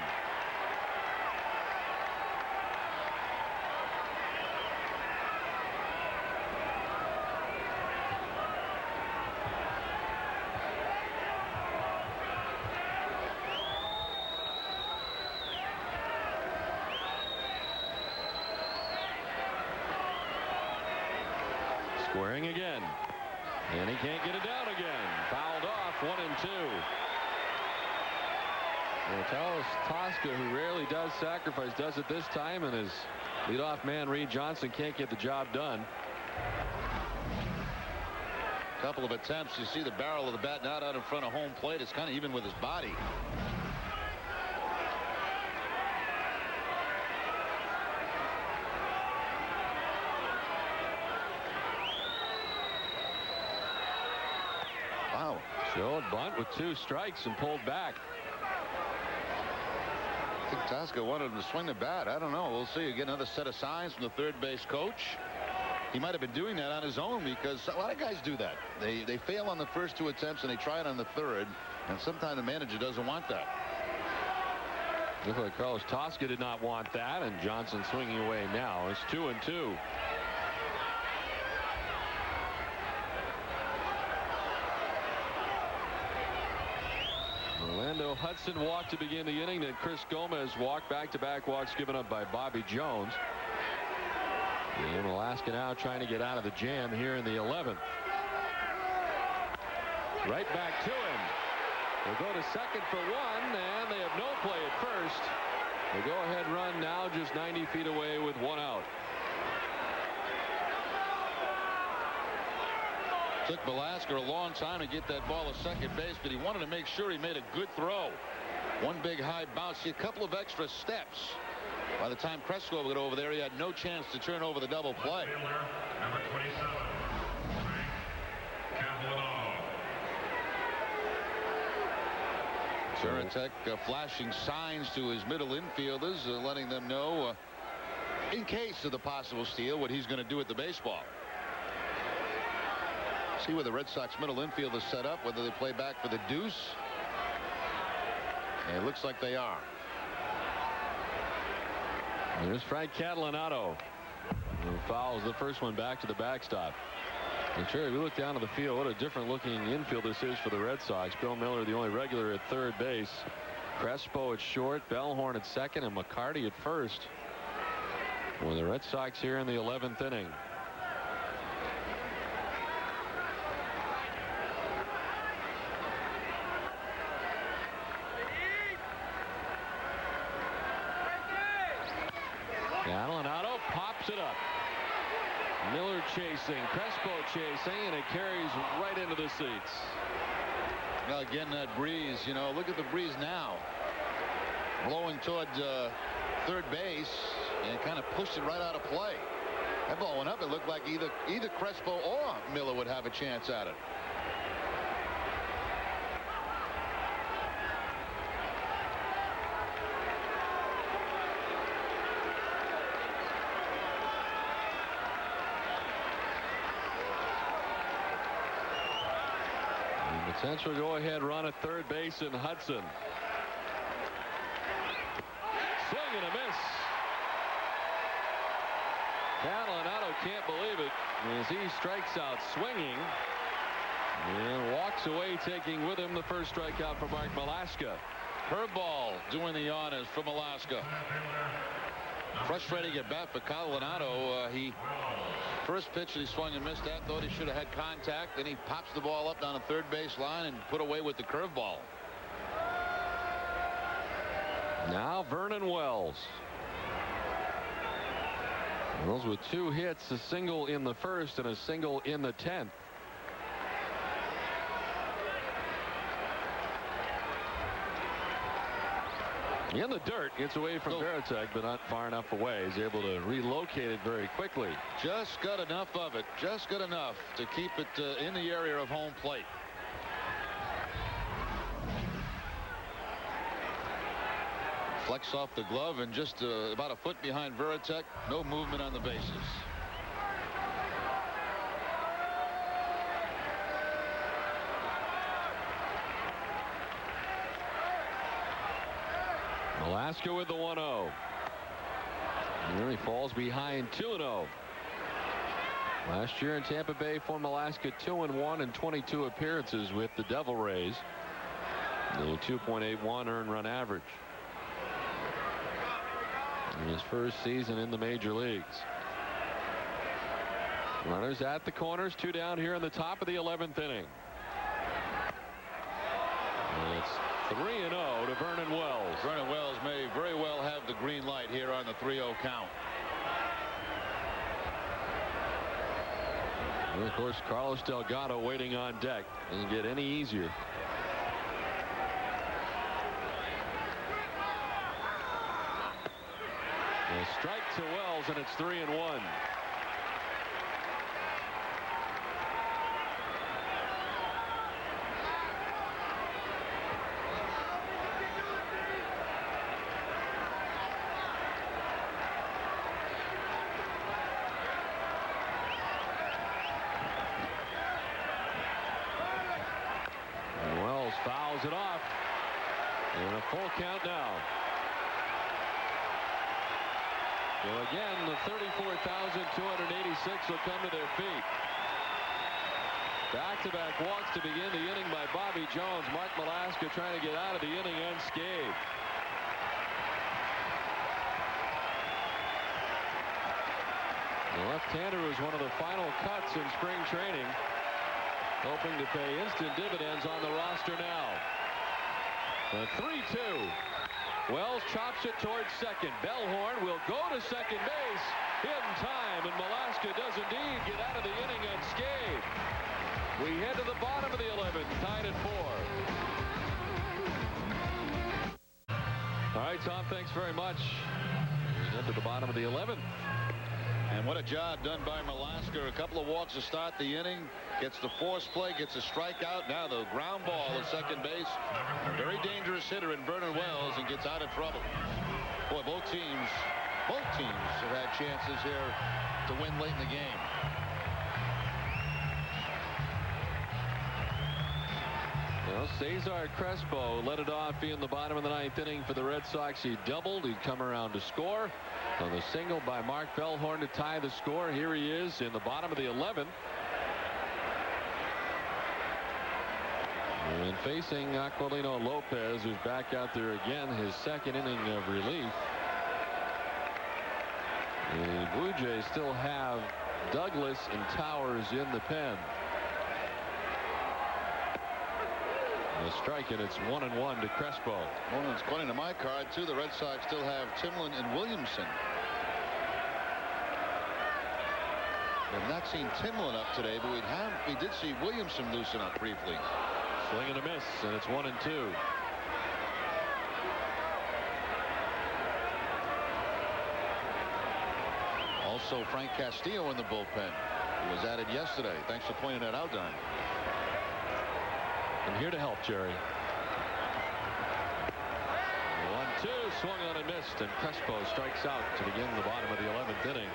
Squaring again. And he can't get it down again. Fouled off, 1-2. Well, Talos Tosca, who rarely does sacrifice, does it this time, and his leadoff man Reed Johnson can't get the job done. Couple of attempts. You see the barrel of the bat not out in front of home plate. It's kind of even with his body. Wow. Showed bunt with 2 strikes and pulled back. I think Tosca wanted him to swing the bat. I don't know. We'll see. You get another set of signs from the third base coach. He might have been doing that on his own because a lot of guys do that. They fail on the first 2 attempts and they try it on the third. And sometimes the manager doesn't want that. Looks like Carlos Tosca did not want that, and Johnson swinging away now. It's 2-2. Orlando Hudson walked to begin the inning. Then Chris Gomez walked. Back-to-back walks given up by Bobby Jones. And Alaska now trying to get out of the jam here in the 11th. Right back to him. They'll go to second for 1, and they have no play at first. The go-ahead run now just 90 feet away with 1 out. Took Velasquez a long time to get that ball to second base, but he wanted to make sure he made a good throw. One big high bounce. See, a couple of extra steps. By the time Cresco would get over there, he had no chance to turn over the double play. Number 27, Veritek flashing signs to his middle infielders, letting them know, in case of the possible steal, what he's going to do at the baseball. See where the Red Sox middle infield is set up, whether they play back for the deuce. And it looks like they are. There's Frank Catalanato, who fouls the first one back to the backstop. And sure, if you look down to the field, what a different looking infield this is for the Red Sox. Bill Miller, the only regular at third base. Crespo at short, Bellhorn at second, and McCarty at first. For the Red Sox here in the 11th inning. Catalanato pops it up. Miller chasing, Crespo chasing, and it carries right into the seats. Well, again, that breeze, you know, look at the breeze now. Blowing toward third base and kind of pushed it right out of play. That ball went up. It looked like either Crespo or Miller would have a chance at it. Potential go-ahead run at third base in Hudson. Swing and a miss. Catalanato can't believe it as he strikes out swinging and walks away, taking with him the first strikeout for Mark Malaska. Curveball doing the honors from Alaska. Frustrating at bat for Catalanato. He first pitch that he swung and missed at, thought he should have had contact. Then he pops the ball up down the third base line and put away with the curveball. Now Vernon Wells. Wells with 2 hits, a single in the first and a single in the 10th. In the dirt, gets away from Veritek, but not far enough away. He's able to relocate it very quickly. Just got enough of it. Just got enough to keep it in the area of home plate. Flex off the glove and just about a foot behind Veritek. No movement on the bases. Alaska with the 1-0. And he falls behind 2-0. Last year in Tampa Bay for Alaska, 2-1 in 22 appearances with the Devil Rays. The 2.81 earned run average in his first season in the major leagues. Runners at the corners, 2 down here in the top of the 11th inning. And it's 3-0 to Vernon Wells. Vernon Wells may very well have the green light here on the 3-0 count. And of course, Carlos Delgado waiting on deck. Doesn't get any easier. A strike to Wells, and it's 3-1. Fouls it off. And a full count now. So again, the 34,286 will come to their feet. Back-to-back walks to begin the inning by Bobby Jones. Mark Malaska trying to get out of the inning unscathed. The left-hander was one of the final cuts in spring training, hoping to pay instant dividends on the roster now. The 3-2. Wells chops it towards second. Bellhorn will go to second base in time, and Malaska does indeed get out of the inning unscathed. We head to the bottom of the 11th, tied at 4. All right, Tom, thanks very much. We head to the bottom of the 11th. And what a job done by Malaska. A couple of walks to start the inning. Gets the force play, gets a strikeout. Now the ground ball at second base. Very dangerous hitter in Vernon Wells, and gets out of trouble. Boy, both teams have had chances here to win late in the game. Well, Cesar Crespo led it off in the bottom of the 9th inning for the Red Sox. He doubled. He'd come around to score. On the single by Mark Bellhorn to tie the score. Here he is in the bottom of the 11th. And facing Aquilino Lopez, who's back out there again, his second inning of relief. The Blue Jays still have Douglas and Towers in the pen. A strike, and it's 1-1 to Crespo. Well, it's according to my card, too. The Red Sox still have Timlin and Williamson. I've not seen Timlin up today, but we did see Williamson loosen up briefly. Swing and a miss, and it's 1-2. Also, Frank Castillo in the bullpen, who was added yesterday. Thanks for pointing that out, Don. I'm here to help, Jerry. 1-2, swung on and missed, and Crespo strikes out to begin the bottom of the 11th inning.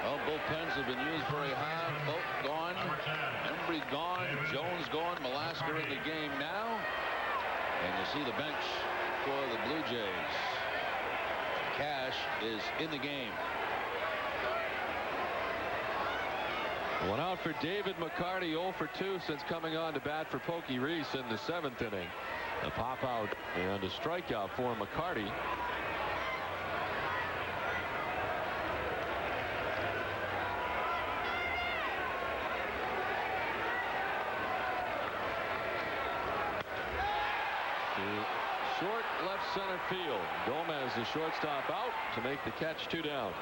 Well, bullpens have been used very hard. Both gone. Embry gone. Jones gone. Malaska in the game now. And you see the bench for the Blue Jays. Cash is in the game. One out for David McCarty, 0 for 2 since coming on to bat for Pokey Reese in the 7th inning. A pop out and a strikeout for McCarty. Short left center field. Gomez, the shortstop, out to make the catch. 2 down.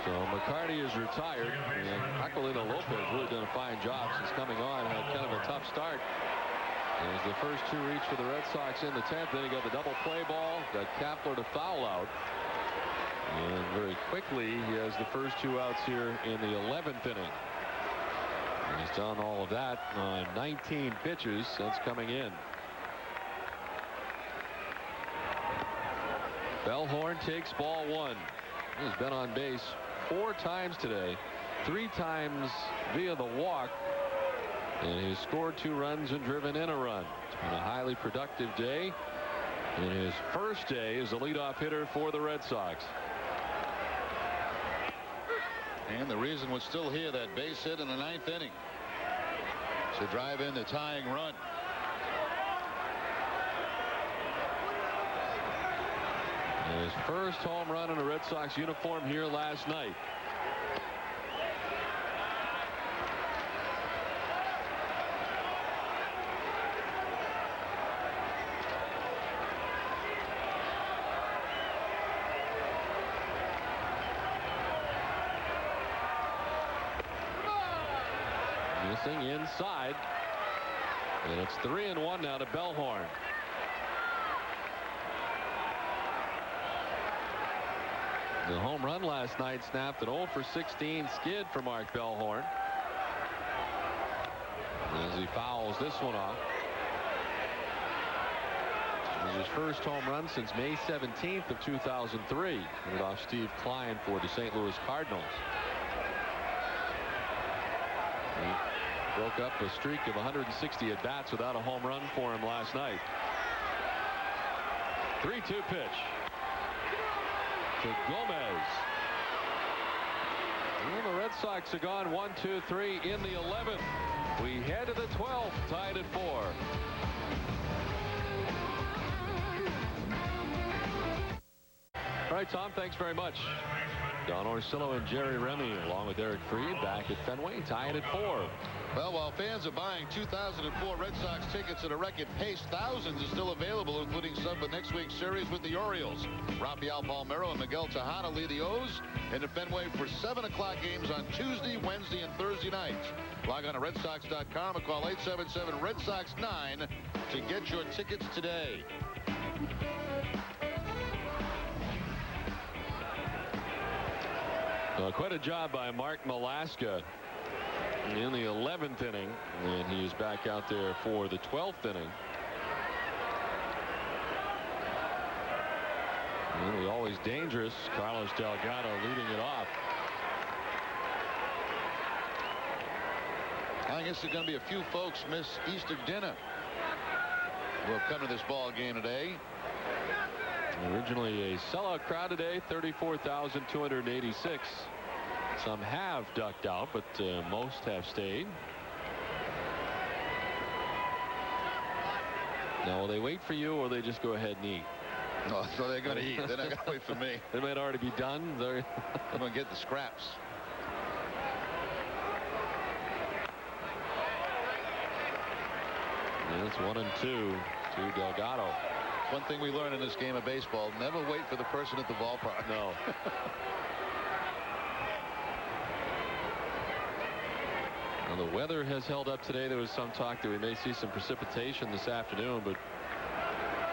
So McCarty is retired, and Aquilino Lopez really done a fine job since coming on. Had kind of a tough start. It was the first 2 reach for the Red Sox in the 10th. Then he got the double play ball, got Kapler to foul out. And very quickly, he has the first 2 outs here in the 11th inning. And he's done all of that on 19 pitches since coming in. Bellhorn takes ball 1. He's been on base 4 times today, 3 times via the walk, and he's scored 2 runs and driven in a run. It's been a highly productive day, and his first day as a leadoff hitter for the Red Sox. And the reason was still here, that base hit in the 9th inning to drive in the tying run. His first home run in a Red Sox uniform here last night. Missing inside. And it's 3-1 now to Bellhorn. The home run last night snapped an 0 for 16 skid for Mark Bellhorn as he fouls this one off. It was his first home run since May 17th of 2003. Hit off Steve Klein for the St. Louis Cardinals. He broke up a streak of 160 at bats without a home run for him last night. 3-2 pitch to Gomez. Well, the Red Sox are gone 1-2-3 in the 11th. We head to the 12th, tied at 4. All right, Tom, thanks very much. Don Orsillo and Jerry Remy, along with Eric Freed, back at Fenway, tied at 4. Well, while fans are buying 2004 Red Sox tickets at a record pace, thousands are still available, including some for next week's series with the Orioles. Rafael Palmeiro and Miguel Tejada lead the O's into Fenway for 7 o'clock games on Tuesday, Wednesday, and Thursday nights. Log on to RedSox.com or call 877-RED-SOX-9 to get your tickets today. Quite a job by Mark Malaska in the 11th inning, and he is back out there for the 12th inning. Really always dangerous. Carlos Delgado leading it off. I guess there's going to be a few folks miss Easter dinner who have come to this ball game today. Originally a sellout crowd today, 34,286. Some have ducked out, but most have stayed. Now, will they wait for you, or they just go ahead and eat? No, so they're going to eat. They're not going to wait for me. They might already be done. I'm going to get the scraps. And it's 1-2 to Delgado. One thing we learn in this game of baseball: never wait for the person at the ballpark. No. Well, the weather has held up today. There was some talk that we may see some precipitation this afternoon, but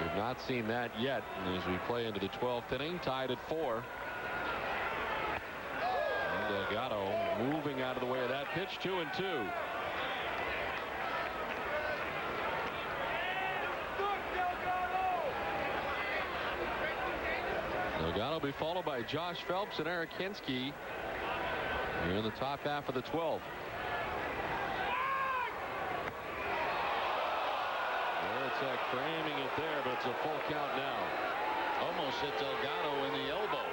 we've not seen that yet. And as we play into the 12th inning, tied at 4. And Delgado moving out of the way of that pitch. 2-2. Delgado will be followed by Josh Phelps and Eric Hinsky here in the top half of the 12th. Framing it there, but it's a full count now. Almost hit Delgado in the elbow.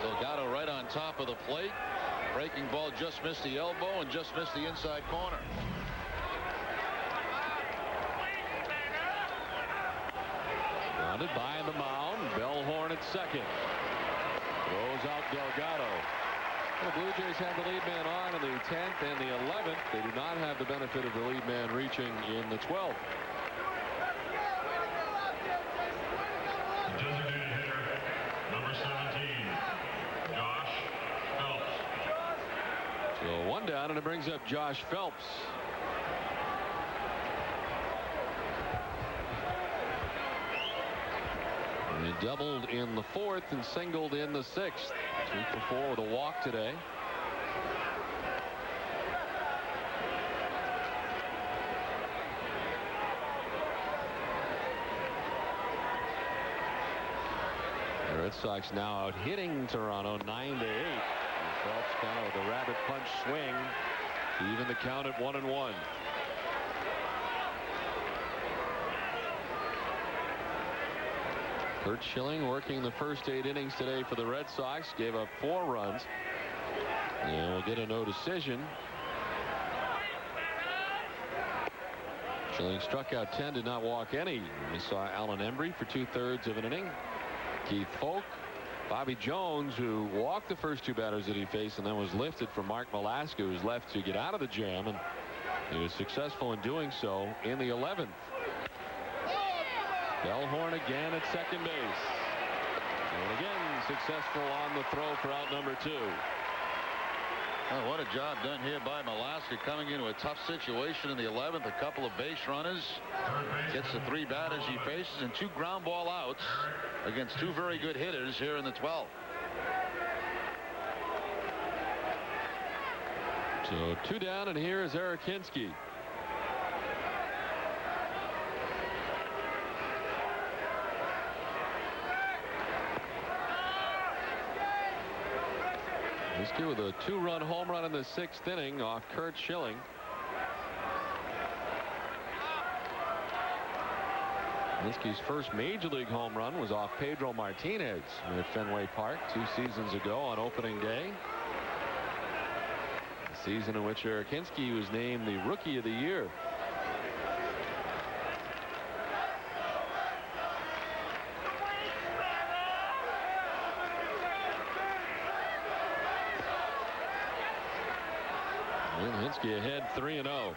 Delgado right on top of the plate. Breaking ball just missed the elbow and just missed the inside corner. Grounded by the mound. Bellhorn at second. Throws out Delgado. The Blue Jays have the lead man on in the 10th and the 11th. They do not have the benefit of the lead man reaching in the 12th. Designated hitter, number 17, Josh Phelps. So 1 down, and it brings up Josh Phelps. And he doubled in the 4th and singled in the 6th. 2 for 4 with a walk today. The Red Sox now out hitting Toronto 9-8. Phelps kind of with a rabbit punch swing to even the count at 1-1. Curt Schilling working the first 8 innings today for the Red Sox. Gave up 4 runs. And we'll get a no decision. Schilling struck out 10, did not walk any. We saw Alan Embry for 2/3 of an inning. Keith Folk, Bobby Jones, who walked the first 2 batters that he faced and then was lifted for Mark Malaska, who was left to get out of the jam, and he was successful in doing so in the 11th. Bellhorn again at second base. And again successful on the throw for out number 2. Oh, what a job done here by Malaska, coming into a tough situation in the 11th. A couple of base runners. Gets the 3 batters he faces and 2 ground ball outs against 2 very good hitters here in the 12th. So 2 down, and here is Eric Hinsky. Hinsky with a 2-run home run in the 6th inning off Curt Schilling. Hinsky's first major league home run was off Pedro Martinez at Fenway Park 2 seasons ago on opening day. The season in which Eric Hinsky was named the Rookie of the Year. And Hinsky ahead 3-0.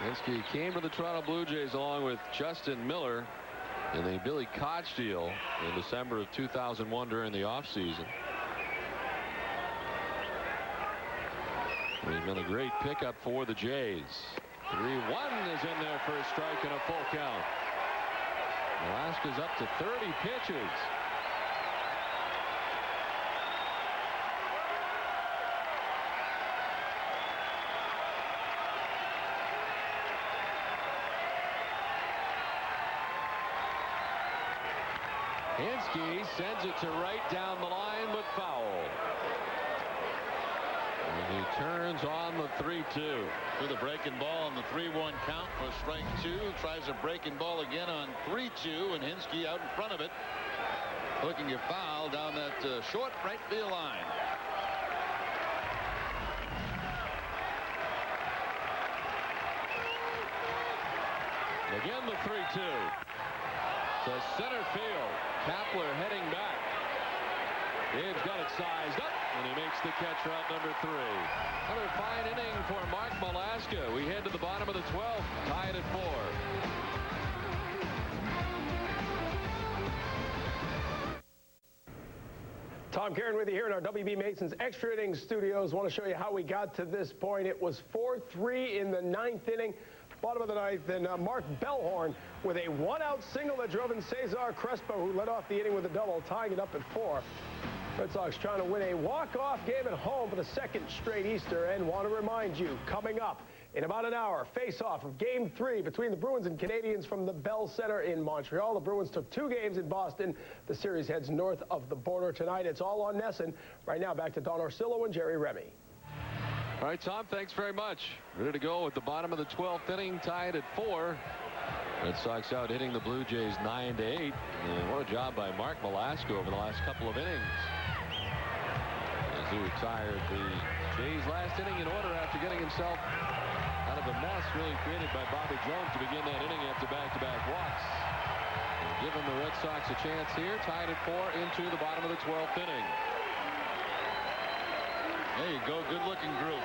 Hinsky came to the Toronto Blue Jays along with Justin Miller in the Billy Koch deal in December of 2001 during the offseason. He's been a great pickup for the Jays. 3-1 is in there for a strike and a full count. Alaska's up to 30 pitches. Hinsky sends it to right down the line, but foul. And he turns on the 3-2. With a breaking ball on the 3-1 count for strike 2. Tries a breaking ball again on 3-2, and Hinsky out in front of it, looking at foul down that short right field line. Again, the 3-2 to center field. Kapler heading back. Dave's got it sized up, and he makes the catch route number 3. Another fine inning for Mark Malaska. We head to the bottom of the 12th, tied at 4. Tom Caron with you here in our WB Mason's Extra Innings studios. Want to show you how we got to this point. It was 4-3 in the 9th inning. Bottom of the 9th, and Mark Bellhorn with a 1-out single that drove in Cesar Crespo, who led off the inning with a double, tying it up at 4. Red Sox trying to win a walk-off game at home for the 2nd straight Easter, and want to remind you, coming up in about an hour, face-off of Game 3 between the Bruins and Canadiens from the Bell Center in Montreal. The Bruins took 2 games in Boston. The series heads north of the border tonight. It's all on NESN. Right now, back to Don Orsillo and Jerry Remy. All right, Tom, thanks very much. Ready to go at the bottom of the 12th inning, tied at 4. Red Sox out hitting the Blue Jays 9-8. And what a job by Mark Malaska over the last couple of innings. As he retired the Jays last inning in order after getting himself out of a mess really created by Bobby Jones to begin that inning after back-to-back walks. And giving the Red Sox a chance here, tied at 4 into the bottom of the 12th inning. There you go. Good-looking group.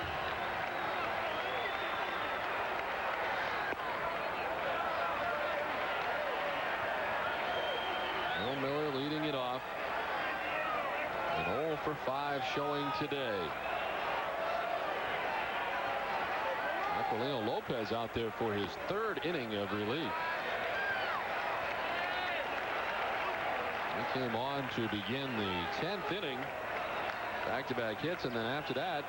Will Miller leading it off. An 0 for 5 showing today. Aquilino Lopez out there for his 3rd inning of relief. He came on to begin the 10th inning. Back-to-back hits, and then after that,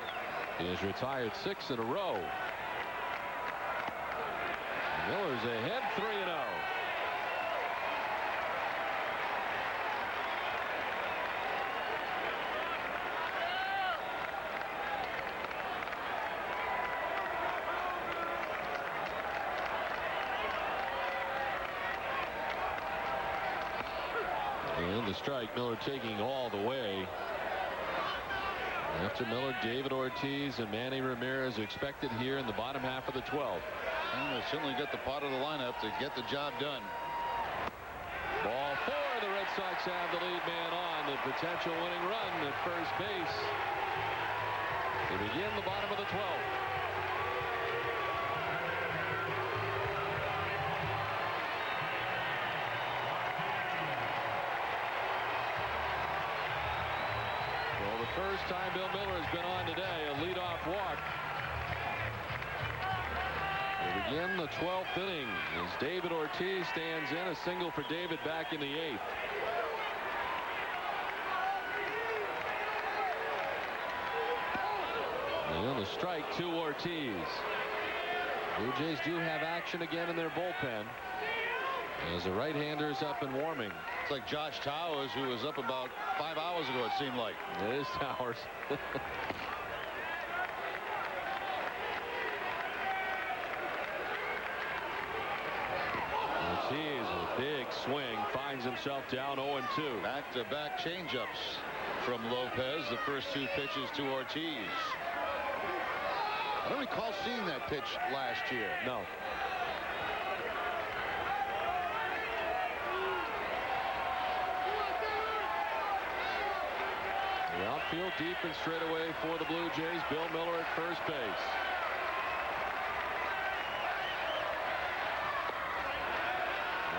he has retired 6 in a row. Miller's ahead 3-0. And the strike, Miller taking all the way. After Miller, David Ortiz and Manny Ramirez expected here in the bottom half of the 12th. And they'll certainly get the part of the lineup to get the job done. Ball 4. The Red Sox have the lead man on. The potential winning run at first base to begin the bottom of the 12th. Well, the first time Bill Miller has been on today, a leadoff walk. We begin the 12th inning as David Ortiz stands in. A single for David back in the 8th. And the strike to Ortiz. Blue Jays do have action again in their bullpen as the right-hander is up and warming. It's like Josh Towers, who was up about 5 hours ago, it seemed like. It is Towers. Ortiz, a big swing, finds himself down 0-2. Back-to-back changeups from Lopez. The first 2 pitches to Ortiz. I don't recall seeing that pitch last year. No. The outfield deep and straight away for the Blue Jays. Bill Miller at first base.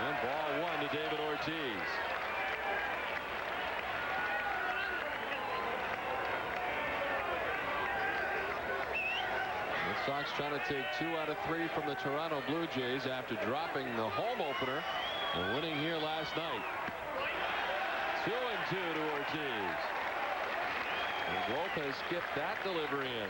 And ball 1 to David Ortiz. The Sox trying to take 2 out of 3 from the Toronto Blue Jays after dropping the home opener and winning here last night. 2-2 to Ortiz. And Lopez skipped that delivery in.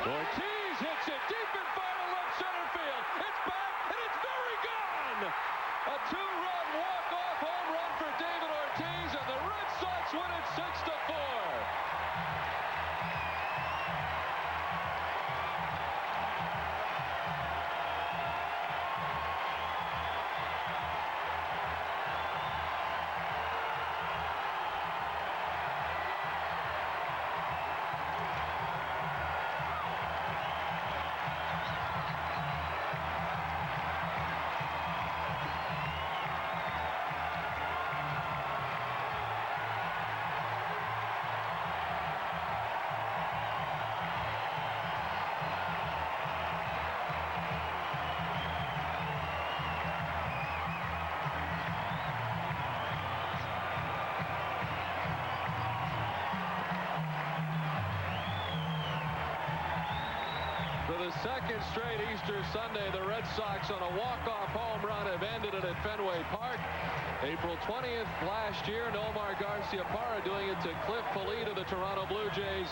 Ortiz hits it deep in final left center field. It's back and it's very gone. A 2-run walk-off home run for David Ortiz, and the Red Sox win it 6-4. For the second straight Easter Sunday, the Red Sox on a walk-off home run have ended it at Fenway Park. April 20th last year, Nomar Garciaparra doing it to Cliff Pulley of the Toronto Blue Jays.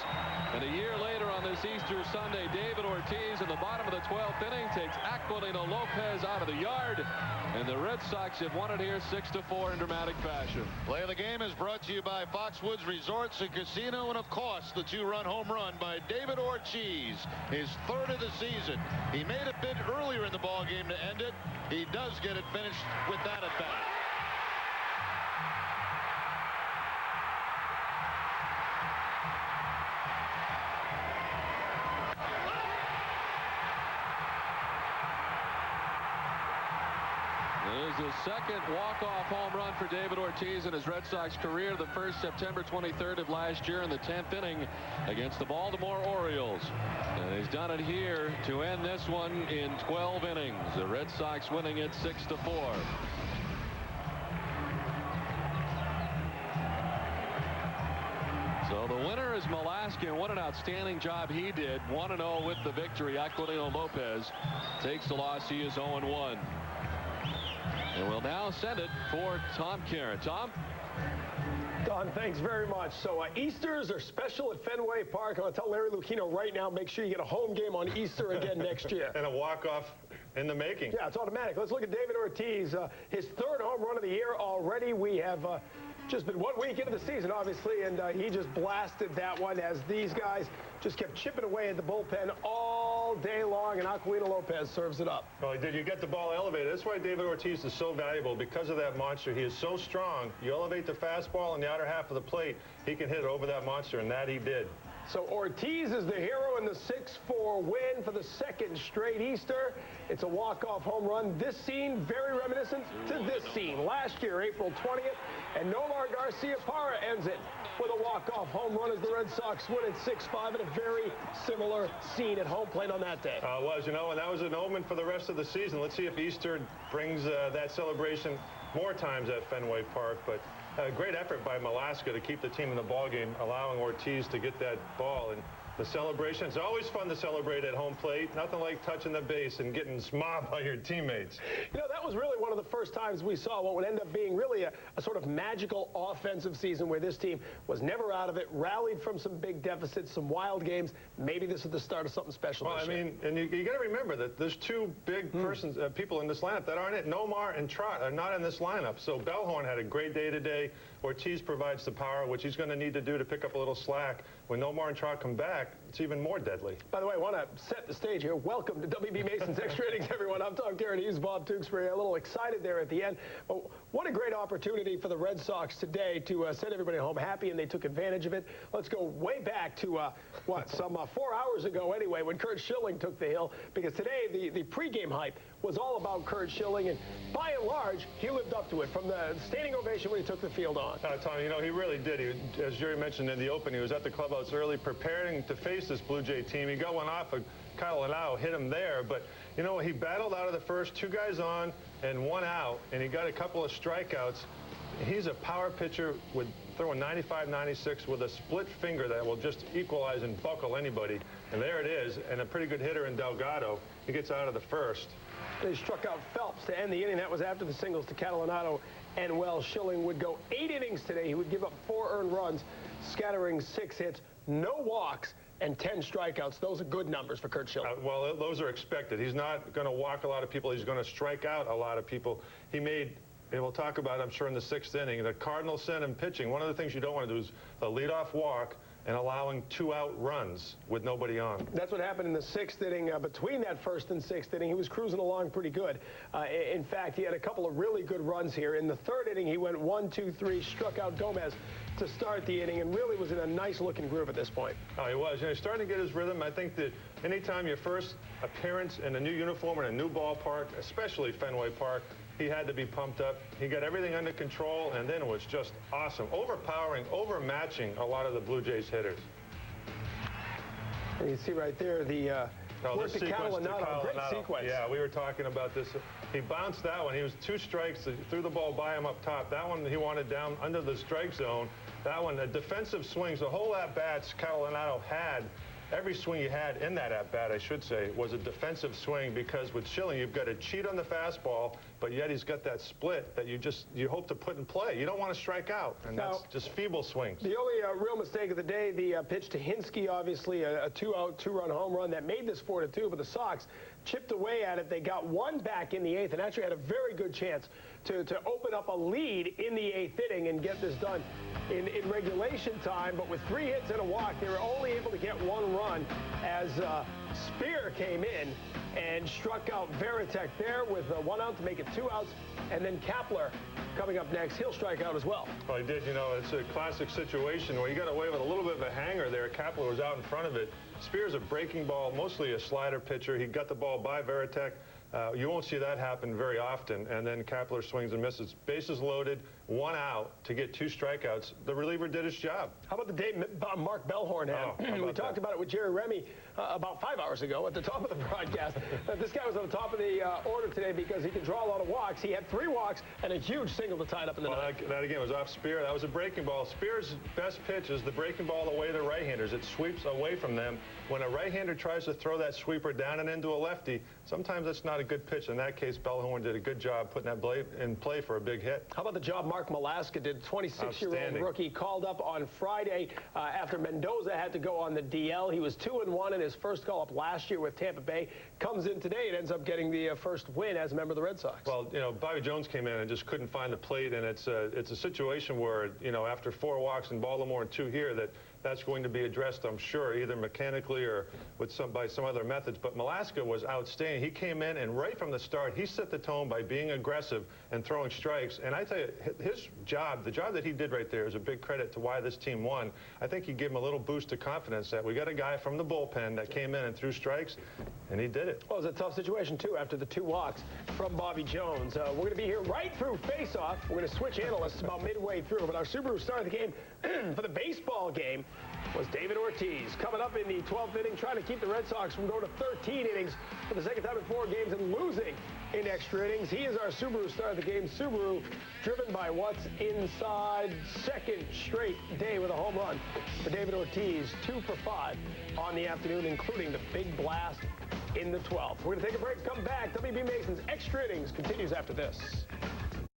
And a year later on this Easter Sunday, David Ortiz in the bottom of the 12th inning takes Aquilino Lopez out of the yard. And the Red Sox have won it here 6-4 in dramatic fashion. Play of the game is brought to you by Foxwoods Resorts and Casino, and of course the 2-run home run by David Ortiz, his 3rd of the season. He made a bid earlier in the ball game to end it. He does get it finished with that at bat. There's the second walk-off home run for David Ortiz in his Red Sox career. The first September 23rd of last year in the 10th inning against the Baltimore Orioles. And he's done it here to end this one in 12 innings. The Red Sox winning it 6-4. So the winner is Malaskin. What an outstanding job he did. 1-0 with the victory. Aquilino Lopez takes the loss. He is 0-1. And we'll now send it for Tom Caron. Tom? Don, thanks very much. So Easters are special at Fenway Park. I'm going to tell Larry Lucchino right now, make sure you get a home game on Easter again next year. And a walk-off in the making. Yeah, it's automatic. Let's look at David Ortiz. His 3rd home run of the year already. We have just been 1 week into the season, obviously, and he just blasted that one as these guys just kept chipping away at the bullpen all all day long, and Aquino Lopez serves it up. Well, he did. You get the ball elevated. That's why David Ortiz is so valuable. Because of that monster, he is so strong. You elevate the fastball in the outer half of the plate, he can hit it over that monster, and that he did. So Ortiz is the hero in the 6-4 win for the second straight Easter. It's a walk-off home run. This scene, very reminiscent to this scene. Last year, April 20th, and Nomar Garcia-Parra ends it with a walk-off home run as the Red Sox win at 6-5 in a very similar scene at home plate on that day. It was, you know, and that was an omen for the rest of the season. Let's see if Easter brings that celebration more times at Fenway Park, but a great effort by Malaska to keep the team in the ballgame, allowing Ortiz to get that ball. And the celebration, it's always fun to celebrate at home plate. Nothing like touching the base and getting mobbed by your teammates. You know, that was really one of the first times we saw what would end up being really a sort of magical offensive season where this team was never out of it, rallied from some big deficits, some wild games. Maybe this is the start of something special this year. I mean, and you got to remember that there's two big people in this lineup that aren't it. Nomar and Trot are not in this lineup. So Bellhorn had a great day today. Ortiz provides the power, which he's going to need to do to pick up a little slack. When Nomar and Trot come back, it's even more deadly. By the way, I want to set the stage here. Welcome to WB Mason's Extra Innings, everyone. I'm Tom Karen. He's Bob Tewksbury. A little excited there at the end. But what a great opportunity for the Red Sox today to send everybody home happy, and they took advantage of it. Let's go way back to, some 4 hours ago anyway, when Curt Schilling took the hill, because today the pregame hype was all about Curt Schilling, and by and large, he lived up to it from the standing ovation when he took the field on. Tom, you know, he really did. As Jerry mentioned in the open, he was at the clubhouse early preparing to face this Blue Jay team. He got one off of Kyle Lanao, hit him there, but, you know, he battled out of the first, 2 guys on and 1 out, and he got a couple of strikeouts. He's a power pitcher with throwing 95, 96 with a split finger that will just equalize and buckle anybody. And there it is, and a pretty good hitter in Delgado. He gets out of the first. They struck out Phelps to end the inning. That was after the singles to Catalanato and Wells. Schilling would go 8 innings today. He would give up 4 earned runs, scattering 6 hits, no walks, and 10 strikeouts. Those are good numbers for Curt Schilling. Well, those are expected. He's not going to walk a lot of people. He's going to strike out a lot of people. He made, and we'll talk about it, I'm sure, in the 6th inning. The Cardinals sent him pitching. One of the things you don't want to do is a leadoff walk and allowing 2 out runs with nobody on. That's what happened in the 6th inning. Between that 1st and 6th inning, he was cruising along pretty good. In fact, he had a couple of really good runs here. In the 3rd inning, he went 1, 2, 3, struck out Gomez to start the inning, and really was in a nice-looking groove at this point. Oh, he was. You know, he's starting to get his rhythm. I think that anytime your first appearance in a new uniform in a new ballpark, especially Fenway Park, he had to be pumped up. He got everything under control, and then it was just awesome. Overpowering, overmatching a lot of the Blue Jays hitters. And you see right there the work to Catalanato. Great sequence. Yeah, we were talking about this. He bounced that one. He was 2 strikes, threw the ball by him up top. That one he wanted down under the strike zone. That one, the defensive swings, the whole at-bats Catalanato had. Every swing he had in that at-bat, I should say, was a defensive swing, because with Schilling, you've got to cheat on the fastball, but yet he's got that split that you hope to put in play. You don't want to strike out, and that's just feeble swings. The only real mistake of the day, the pitch to Hinsky, obviously a 2-out, 2-run home run that made this 4-2, but the Sox chipped away at it. They got 1 back in the 8th and actually had a very good chance to open up a lead in the 8th inning and get this done in regulation time. But with 3 hits and a walk, they were only able to get 1 run as Spear came in and struck out Veritek there with 1 out to make it 2 outs. And then Kapler coming up next. He'll strike out as well. Well, he did. You know, it's a classic situation where he got away with a little bit of a hanger there. Kapler was out in front of it. Spear's a breaking ball, mostly a slider pitcher. He got the ball by Veritek. You won't see that happen very often. And then Kapler swings and misses. Bases loaded, 1 out to get 2 strikeouts. The reliever did his job. How about the day Mark Bellhorn had? We talked about it with Jerry Remy about 5 hours ago at the top of the broadcast. This guy was on the top of the order today because he can draw a lot of walks. He had 3 walks and a huge single to tie it up in the ninth. That again was off Spear. That was a breaking ball. Spear's best pitch is the breaking ball away to the right-handers. It sweeps away from them. When a right-hander tries to throw that sweeper down and into a lefty, sometimes that's not a good pitch. In that case, Bellhorn did a good job putting that blade in play for a big hit. How about the job Mark Malaska did? 26-year-old rookie called up on Friday after Mendoza had to go on the DL. He was 2-1 in his first call-up last year with Tampa Bay. Comes in today and ends up getting the first win as a member of the Red Sox. Well, you know, Bobby Jones came in and just couldn't find the plate, and it's a situation where, you know, after 4 walks in Baltimore and 2 here, that that's going to be addressed, I'm sure, either mechanically or with by some other methods. But Malaska was outstanding. He came in, and right from the start, he set the tone by being aggressive and throwing strikes. And I tell you, his job, the job that he did right there is a big credit to why this team won. I think he gave him a little boost of confidence that we got a guy from the bullpen that came in and threw strikes, and he did it. Well, it was a tough situation, too, after the 2 walks from Bobby Jones. We're going to be here right through face-off. We're going to switch analysts about midway through, but our Subaru star of the game for the baseball game was David Ortiz. Coming up in the 12th inning, trying to keep the Red Sox from going to 13 innings for the second time in 4 games and losing in extra innings. He is our Subaru star of the game. Subaru driven by what's inside. Second straight day with a home run for David Ortiz. 2 for 5 on the afternoon, including the big blast in the 12th. We're going to take a break, come back. WB Mason's Extra Innings continues after this.